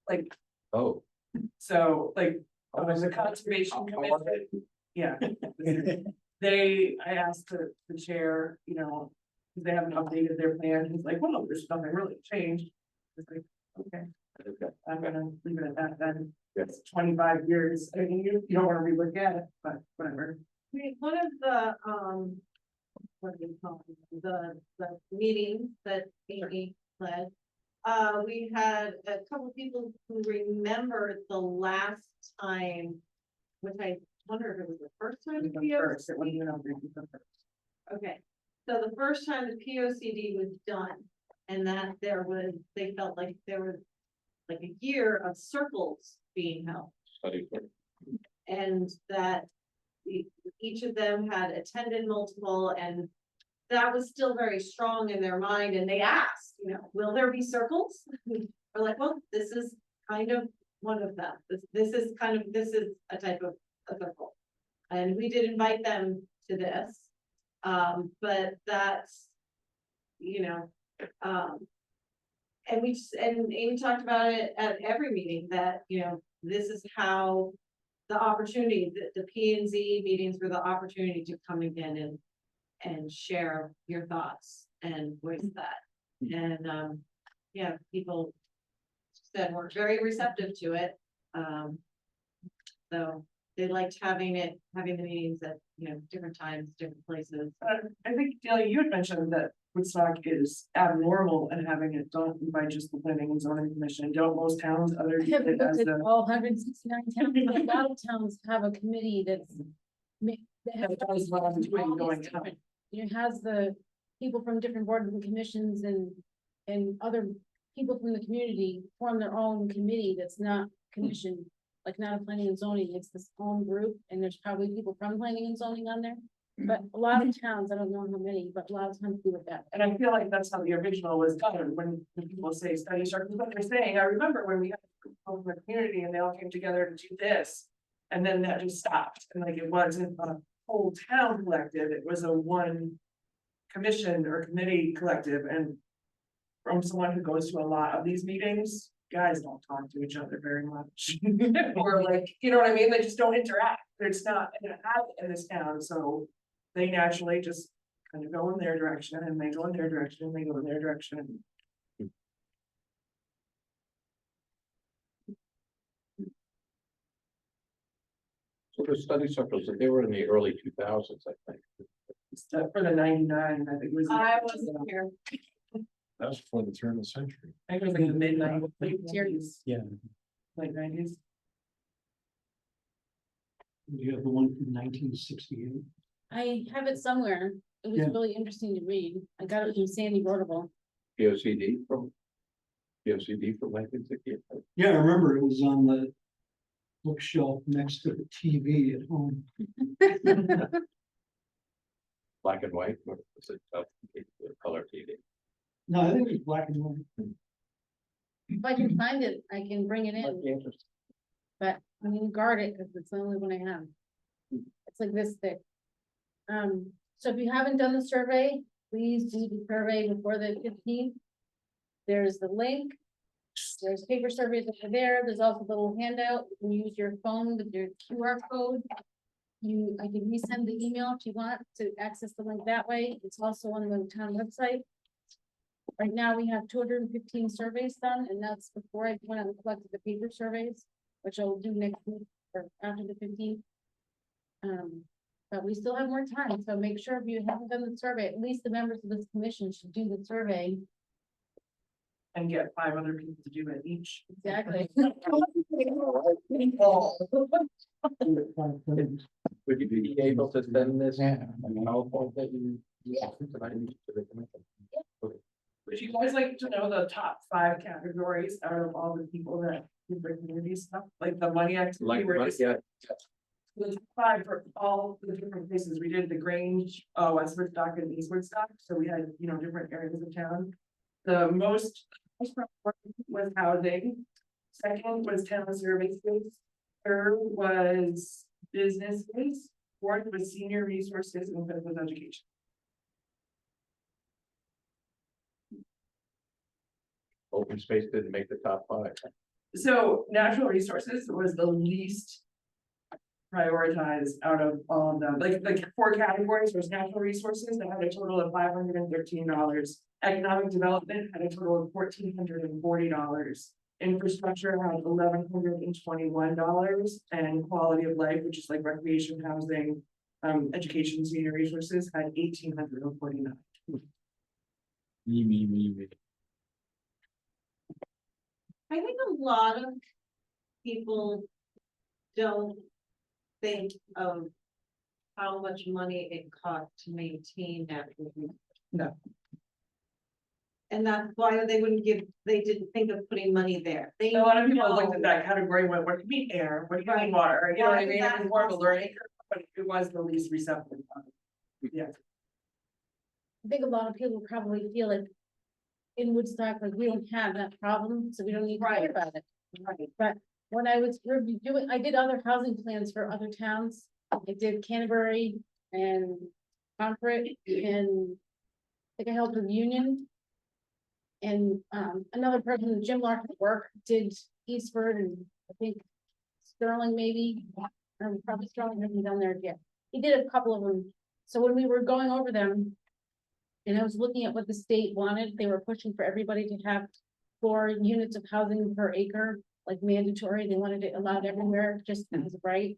Like, oh, so like, there's a conservation commission, yeah. I asked the chair, you know, because they haven't updated their plan, he's like, well, there's nothing really changed. It's like, okay, I'm gonna leave it at that then. It's 25 years, I mean, you don't wanna relook at it, but whatever. One of the, what do you call it, the meetings that Amy led, we had a couple of people who remembered the last time, which I wonder if it was the first time. It was the first, it wasn't even on the first. Okay, so the first time the POCD was done, and that they felt like there was like a year of circles being held. study for And that each of them had attended multiple, and that was still very strong in their mind, and they asked, you know, will there be circles? We're like, well, this is kind of one of them. This is a type of a circle. And we did invite them to this. But that's, you know, and Amy talked about it at every meeting that, you know, this is how the opportunity, the P and Z meetings were the opportunity to come again and share your thoughts and voice that. And yeah, people said, were very receptive to it. So they liked having the meetings at, different times, different places. I think, Delia, you had mentioned that Woodstock is abnormal and having it done by just the planning and zoning commission. Don't most towns other I haven't as looked at the, all 169 towns, but a lot of towns have a committee that's. They have that was what I was doing all these going out. different- It has the people from different boards and commissions and other people from the community form their own committee that's not commission, like not a planning and zoning, it's this own group, and there's probably people from planning and zoning on there. But a lot of towns, I don't know how many, but a lot of towns do with that. And I feel like that's how the original was done, when people say study circles, what they're saying, I remember when we had people from the community and they all came together to do this. And then that just stopped, and like it wasn't a whole town collective, it was a one commission or committee collective, and from someone who goes to a lot of these meetings, guys don't talk to each other very much. Or like, you know what I mean, they just don't interact, it's not gonna happen in this town, so they naturally just kind of go in their direction, and they go in their direction, and they go in their direction. So the study circles, they were in the early 2000s, I think. Except for the 99, I think it was. I wasn't here. That's for the turn of the century. I think it was like the mid nineties, late Serious. Yeah. late 90s. You have the one from 1968. I have it somewhere. It was Yeah. really interesting to read. I got it from Sandy Rotable. POCD from 1968. Yeah, I remember it was on the bookshelf next to the TV at home. Black and white, or was it color TV? No, I think it was black and white. If I can find it, I can bring it Might in, be interesting. but I'm gonna guard it because it's the only one I have. It's like this thick. So if you haven't done the survey, please do the survey before the 15th. There's the link. There's paper surveys over there. There's also a little handout. You can use your phone with your QR code. I can resend the email if you want to access the link that way. It's also on the town website. Right now, we have 215 surveys done, and that's before I went out and collected the paper surveys, which I'll do next week or after the 15th. But we still have more time, so make sure if you haven't done the survey, at least the members of this commission should do the survey. And get 5 other people to do it each. Exactly. Would you be able to send this? Yeah. PowerPoint that you? Yeah. Okay. Would you guys like to know the top 5 categories out of all the people that do the community stuff, like the money activity? Like, where it's- yeah, The top 5 for all the different places, we did the Grange, West Woodstock and East Woodstock, so we had, different areas of town. The most was housing, second was town service space, third was business space, fourth was senior resources, and fifth was education. open space didn't make the top 5. So natural resources was the least prioritized out of all of them, like 4 categories was natural resources that had a total of $513. Economic development had a total of $1,440. Infrastructure had $1,121, and quality of life, which is like recreation, housing, education, senior resources had $1,849. Me. I think a lot of people don't think of how much money it costs to maintain that. No. And that's why they didn't think of putting money there. They A lot of people looked know- at that category and went, what do you mean air? What do you mean water? You know what I mean? It was more of a learning curve, but it was the least receptive. Yeah. I think a lot of people probably feel like in Woodstock, like we don't have that problem, so we don't need to worry about it. Right. But when I was reviewing, I did other housing plans for other towns. I did Canterbury and Pomfret and I think I helped with Union. And another person, Jim Larkin at work, did Eastford and I think Sterling maybe, probably Sterling hasn't done there yet. He did a couple of them. So when we were going over them, and I was looking at what the state wanted, they were pushing for everybody to have 4 units of housing per acre, like mandatory, they wanted it allowed everywhere, just as of right.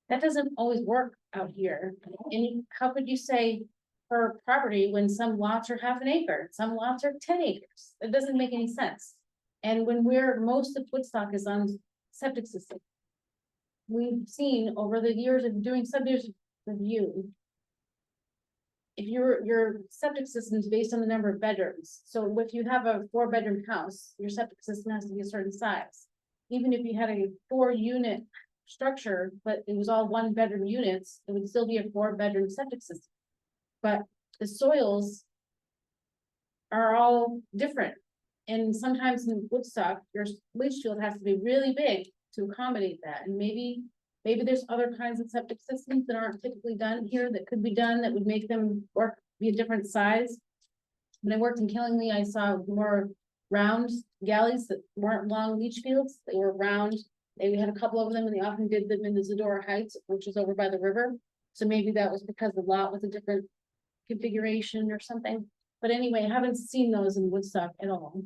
That doesn't always work out here, and how could you say per property when some lots are half an acre, some lots are 10 acres, it doesn't make any sense. And when most of Woodstock is on septic system. We've seen over the years of doing subdivision review. If your septic system is based on the number of bedrooms, so if you have a 4-bedroom house, your septic system has to be a certain size. Even if you had a 4-unit structure, but it was all 1-bedroom units, it would still be a 4-bedroom septic system. But the soils are all different. And sometimes in Woodstock, your leach field has to be really big to accommodate that. And maybe there's other kinds of septic systems that aren't typically done here that could be done that would make them work, be a different size. When I worked in Killingly, I saw more round galleys that weren't long leach fields. They were round. They had a couple of them, and they often did them in the Zadora Heights, which is over by the river. So maybe that was because the lot was a different configuration or something. But anyway, I haven't seen those in Woodstock at all.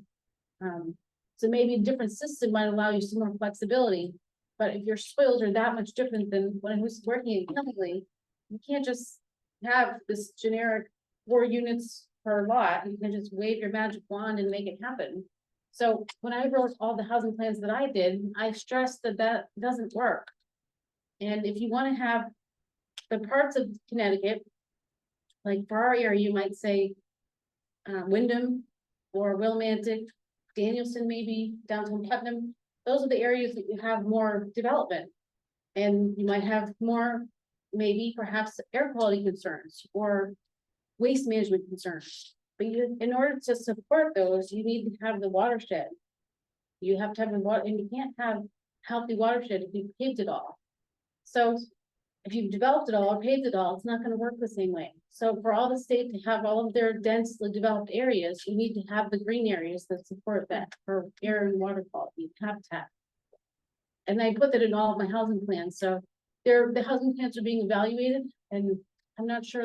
So maybe a different system might allow you some more flexibility. But if your soils are that much different than when I was working in Killingly, you can't just have this generic 4 units per lot. You can just wave your magic wand and make it happen. So when I wrote all the housing plans that I did, I stressed that that doesn't work. And if you want to have the parts of Connecticut, like for our area, you might say Wyndham or Willimantic, Danielson, maybe downtown Putnam. Those are the areas that you have more development. And you might have more, maybe perhaps air quality concerns or waste management concerns. But in order to support those, you need to have the watershed. You have to have the water, and you can't have healthy watershed if you paved it all. So if you've developed it all or paved it all, it's not going to work the same way. So for all the state to have all of their densely developed areas, you need to have the green areas that support that for air and water quality habitat. And I put that in all of my housing plans. So the housing plans are being evaluated, and I'm not sure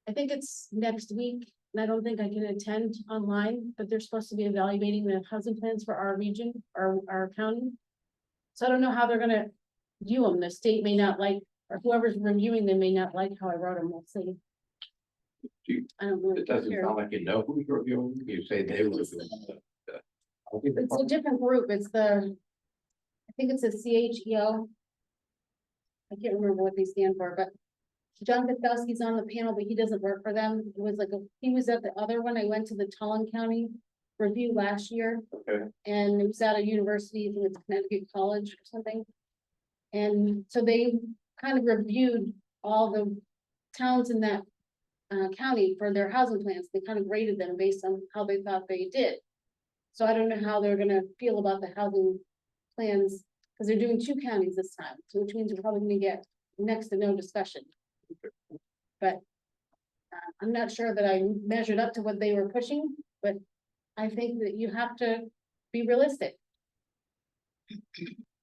I think it's next week, and I don't think I can attend online, but they're supposed to be evaluating the housing plans for our region, our county. So I don't know how they're gonna view them. The state may not like, or whoever's reviewing them may not like how I wrote them. We'll see. I don't know. It doesn't sound like you know who's reviewing. You say they were doing It's a different group. It's I think it's a CHEO. I can't remember what they stand for, but John Kathowski's on the panel, but he doesn't work for them. It was like he was at the other one. I went to the Tullen County review last year. Okay. And it was at a university, I think it's Connecticut College or something. And so they kind of reviewed all the towns in that county for their housing plans. They kind of graded them based on how they thought they did. So I don't know how they're gonna feel about the housing plans, because they're doing 2 counties this time, so which means we're probably gonna get next to no discussion. But I'm not sure that I measured up to what they were pushing, but I think that you have to be realistic.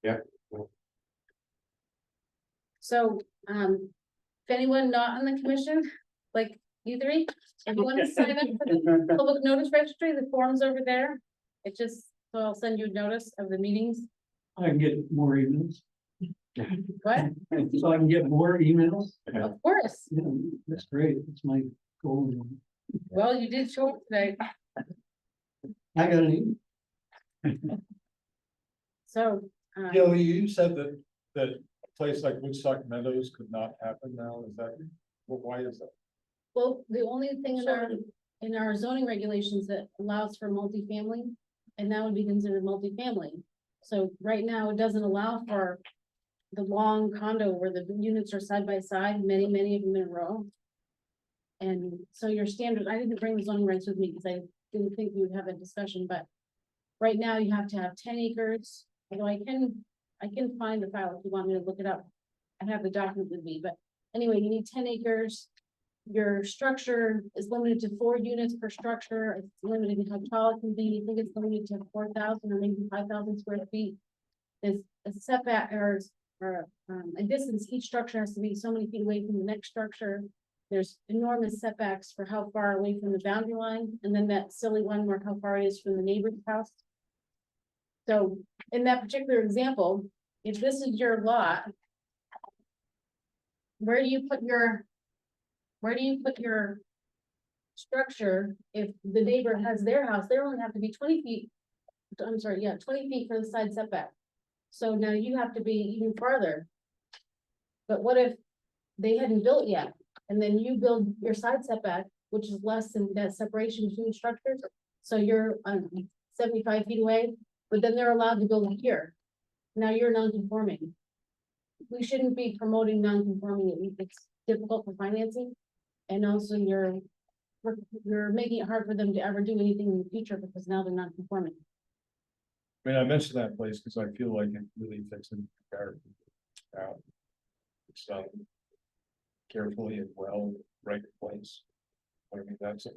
Yeah. So, if anyone not on the commission, like you three, if you want to sign up for the public notice registry, the form's over there. It just, so I'll send you a notice of the meetings. I can get more emails. What? So I can get more emails. Of course. Yeah, that's great. That's my goal. Well, you did show up today. I got an email. So, You said that a place like Woodstock Meadows could not happen now, is that, why is that? well, the only thing in our zoning regulations that allows for multifamily, and that would be considered multifamily. So right now, it doesn't allow for the long condo where the units are side by side, many of them in a row. And so your standard, I didn't bring the zoning regs with me because I didn't think we would have a discussion, but right now you have to have 10 acres. Although I can find the file if you want me to look it up. I have the document with me, but anyway, you need 10 acres. Your structure is limited to 4 units per structure. It's limited to how tall it can be. I think it's limited to 4,000 or maybe 5,000 square feet. There's a setback or a distance. Each structure has to be so many feet away from the next structure. there's enormous setbacks for how far away from the boundary line, and then that silly one where how far it is from the neighbor's house. So in that particular example, if this is your lot, where do you put your structure? If the neighbor has their house, they only have to be 20 feet. I'm sorry, yeah, 20 feet for the side setback. So now you have to be even farther. But what if they hadn't built yet, and then you build your side setback, which is less than that separation between structures? So you're 75 feet away, but then they're allowed to build here. Now you're non-conforming. We shouldn't be promoting non-conforming. It's difficult for financing. And also you're making it hard for them to ever do anything in the future because now they're not conforming. I mean, I mentioned that place because I feel like it really fits in character. It's done carefully and well, right place. I mean, that's it.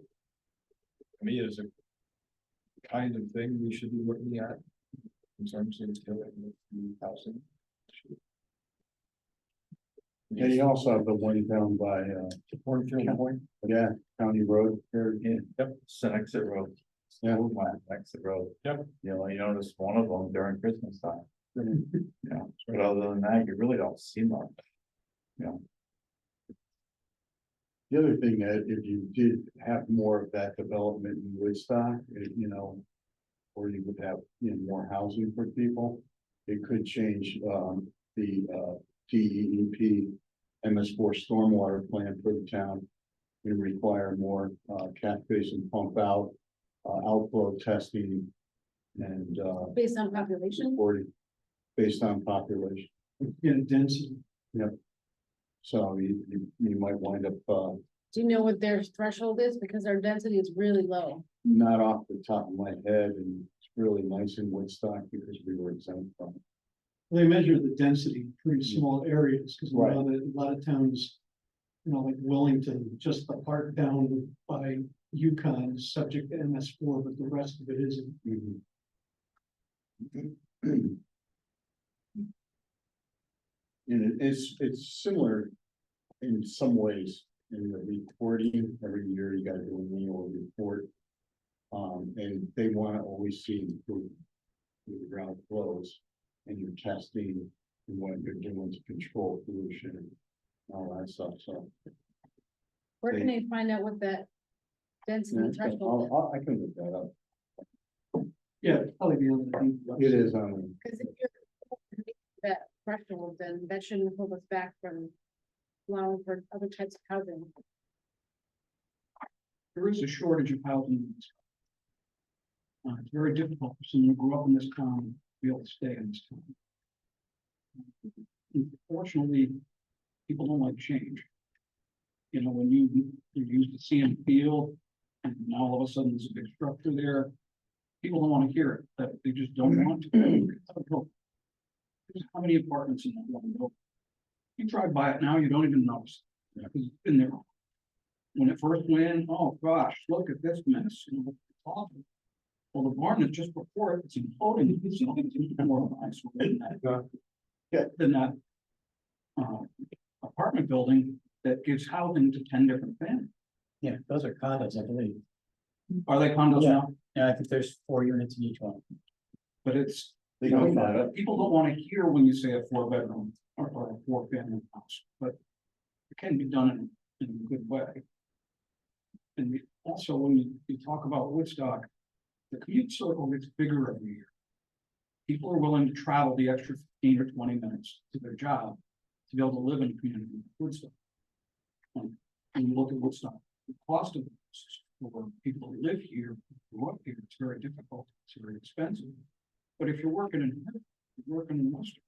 To me, is a kind of thing we should be looking at in terms of dealing with the housing. And you also have the one down by, yeah, County Road there. Yep, it's an exit road. Yeah. Exit road. Yep. You know, you notice one of them during Christmas time. Yeah, but other than that, you really don't see much. Yeah. The other thing that if you did have more of that development in Woodstock, or you would have, more housing for people, it could change, the, DEEP MS4 stormwater plan for the town. We require more, catch basin pump out, outflow testing, and, Based on population? reporting based on population. Yeah, density. So you might wind up, Do you know what their threshold is? Because their density is really low. not off the top of my head, and it's really nice in Woodstock because we were exempt from it. They measure the density in pretty small areas, because Right. a lot of towns, like Wellington, just the part down by Yukon is subject to MS4, but the rest of it isn't. And it's similar in some ways in the reporting. Every year you gotta do an annual report. And they wanna always see improvement with the ground flows and your testing and what you're doing to control pollution and all that stuff, so. Where can they find out what that density threshold is? I can look that up. Yeah, it's probably the only thing. It is on, Because if you're that threshold, then that shouldn't hold us back from allowing for other types of housing. There is a shortage of housing. It's very difficult for someone who grew up in this town to be able to stay in this town. Unfortunately, people don't like change. When you're used to seeing a field, and now all of a sudden there's a big structure there, people don't want to hear it, that they just don't want to. There's how many apartments in that one building? You drive by it now, you don't even notice, because it's been there. When it first went in, oh gosh, look at this mess, it's awful. Well, the barn that's just before it, it's imploding, it's even more nice than that apartment building that gives housing to 10 different families. Yeah, those are condos, I believe. Are they condos Yeah. now? Yeah, I think there's 4 units in each one. But it's, they go for that. people don't want to hear when you say a 4-bedroom or a 4-family house, but it can be done in a good way. And also, when you talk about Woodstock, the commute circle gets bigger every year. People are willing to travel the extra 15 or 20 minutes to their job to be able to live in a community like Woodstock. And you look at Woodstock, the cost of this for people who live here, who grew up here, it's very difficult, it's very expensive. But if you're working in Worcester,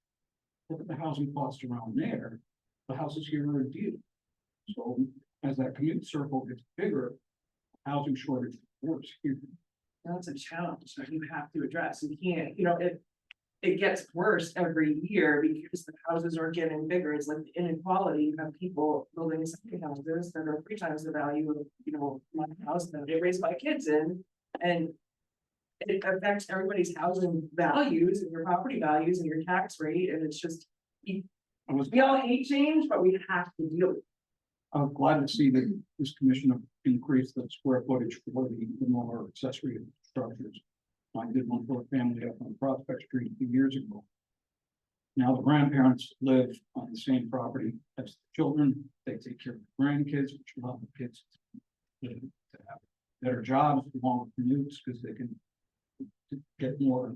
look at the housing costs around there, the houses here are a deal. So as that commute circle gets bigger, housing shortage is worse here. That's a challenge that you have to address. You can't, it gets worse every year because the houses are getting bigger. It's like the inequality. You have people building second houses that are 3 times the value of, my house that they raise my kids in. And it affects everybody's housing values and your property values and your tax rate. And it's just, we all hate change, but we have to deal with it. I'm glad to see that this commission increased the square footage for the more accessory structures. I did one for a family up on Prospect Street a few years ago. Now the grandparents live on the same property as the children. They take care of the grandkids, which allow the kids to have better jobs, longer commutes, because they can get more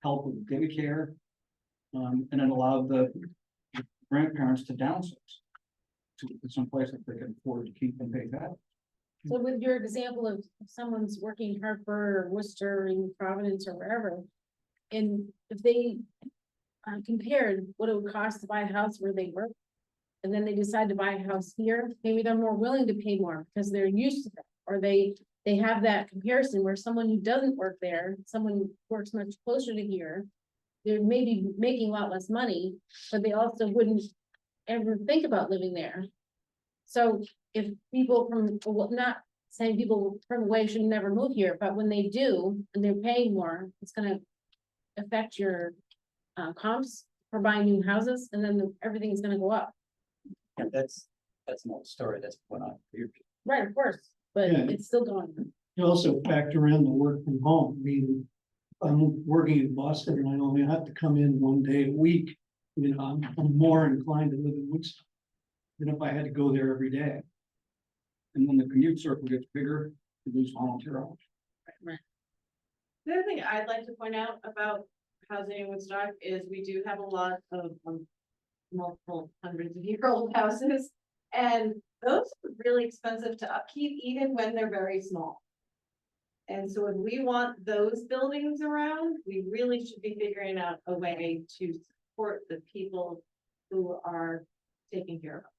help with daycare. And it allowed the grandparents to downsize to someplace that they can afford to keep and pay that. So with your example of someone's working Hartford or Worcester in Providence or wherever, and if they compared what it would cost to buy a house where they work, and then they decide to buy a house here, maybe they're more willing to pay more because they're used to that, or they have that comparison where someone who doesn't work there, someone who works much closer to here, they're maybe making a lot less money, but they also wouldn't ever think about living there. So if people from, well, not saying people from away should never move here, but when they do, and they're paying more, it's gonna affect your comps for buying new houses, and then everything's gonna go up. Yeah, that's an old story, that's going on for years. Right, of course, but Yeah. it's still going on. You also factor in the work from home. I mean, I'm working in Boston and I only have to come in 1 day a week. You know, I'm more inclined to live in Woodstock than if I had to go there every day. And when the commute circle gets bigger, you lose volunteer hours. The other thing I'd like to point out about housing in Woodstock is we do have a lot of multiple hundreds of year old houses. And those are really expensive to upkeep even when they're very small. And so if we want those buildings around, we really should be figuring out a way to support the people who are taking care of them.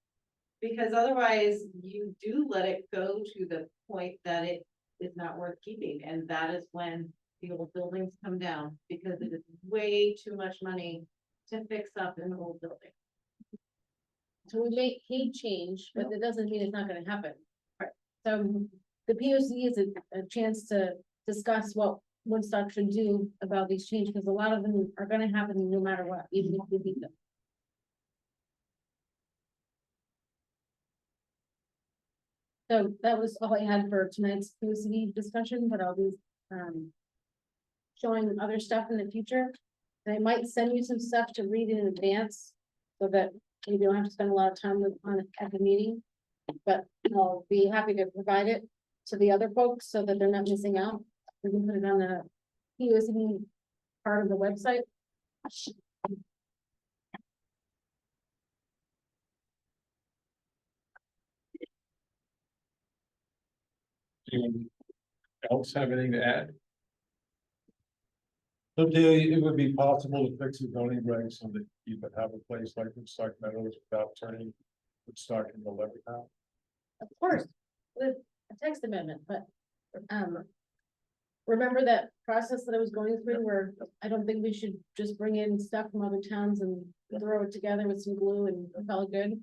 Because otherwise you do let it go to the point that it is not worth keeping. And that is when the old buildings come down, because it is way too much money to fix up an old building. So we may hate change, but that doesn't mean it's not gonna happen. So the POC is a chance to discuss what Woodstock should do about these changes, because a lot of them are gonna happen no matter what, even if we beat them. So that was all I had for tonight's POC discussion, but I'll be showing other stuff in the future. And I might send you some stuff to read in advance, so that you don't have to spend a lot of time on it at the meeting. But I'll be happy to provide it to the other folks so that they're not missing out. We can put it on the POC part of the website. Anyone else have anything to add? So it would be possible to fix the zoning regs so that you could have a place like Woodstock Meadows without turning Woodstock into Levittown. Of course, with a text amendment, but remember that process that I was going through where I don't think we should just bring in stuff from other towns and throw it together with some glue and call it good.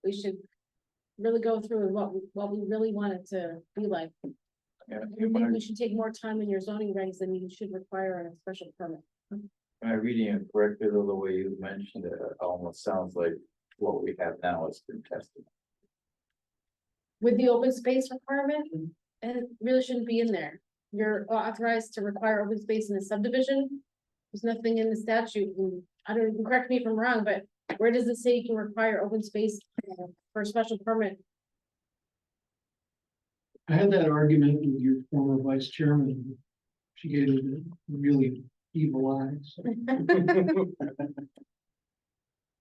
We should really go through what we really want it to be like. Yeah, I think we should take more time in your zoning regs than you should require on a special permit. am I reading it correctly, though, the way you mentioned it, it almost sounds like what we have now has been tested. With the open space requirement, and it really shouldn't be in there. You're authorized to require open space in a subdivision. There's nothing in the statute, and I don't, you can correct me if I'm wrong, but where does it say you can require open space for a special permit? I had that argument with your former vice chairman. She gave it a really evil eyes.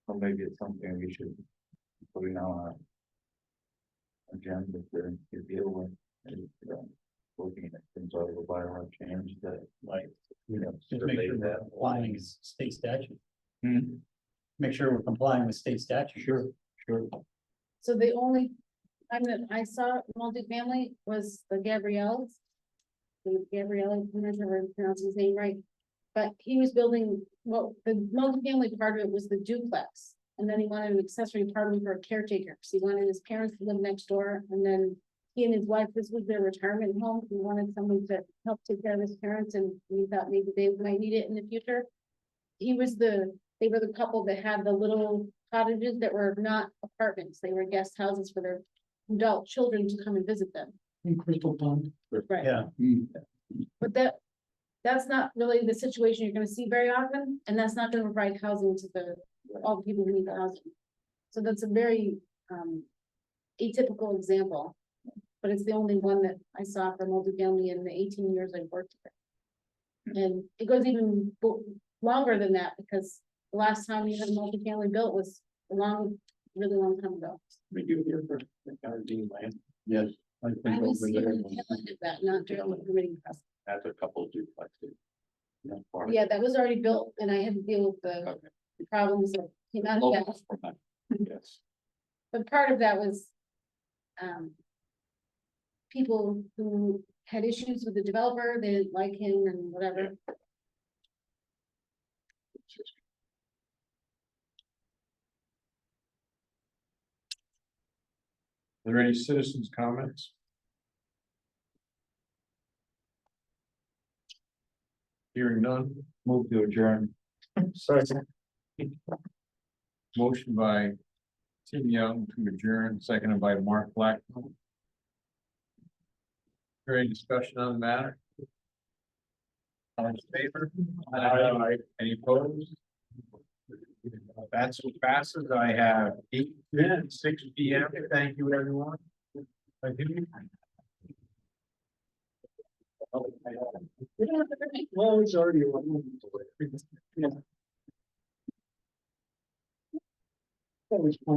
Or maybe it's something we should put on our agenda to deal with. And, looking at things out of the bylaw change that might, Just make sure we're complying with state statute. Hmm. Make sure we're complying with state statute. Sure. So the only time that I saw multifamily was the Gabrielle's. The Gabrielle, I'm not sure if I'm pronouncing his name right, but he was building, well, the multifamily part of it was the duplex. And then he wanted an accessory apartment for a caretaker, because he wanted his parents to live next door, and then he and his wife, this was their retirement home. He wanted someone to help take care of his parents, and we thought maybe they might need it in the future. They were the couple that had the little cottages that were not apartments, they were guest houses for their adult children to come and visit them. In Crystal Pond. Right. Yeah. But that's not really the situation you're gonna see very often, and that's not gonna provide housing to all the people who need the housing. So that's a very, atypical example, but it's the only one that I saw for multifamily in the 18 years I've worked here. And it goes even longer than that, because the last time we had a multifamily built was really long time ago. We do here for the Dean land, Yes. I I think was over here there. when they did that, not during the permitting process. that's a couple of duplexes. Yeah, that was already built, and I had to deal with the problems that came out of that. Yes. But part of that was, people who had issues with the developer, they didn't like him and whatever. Are there any citizens' comments? Hearing none, Move to adjourn. motion by Tim Young to adjourn, seconded by Mark Blackmore. Is there any discussion on the matter? All in favor? Aye. Any opposed? That's what passes. I have 8:06 PM. Thank you, everyone. Thank you. Well, it's already. Yeah. That was fun.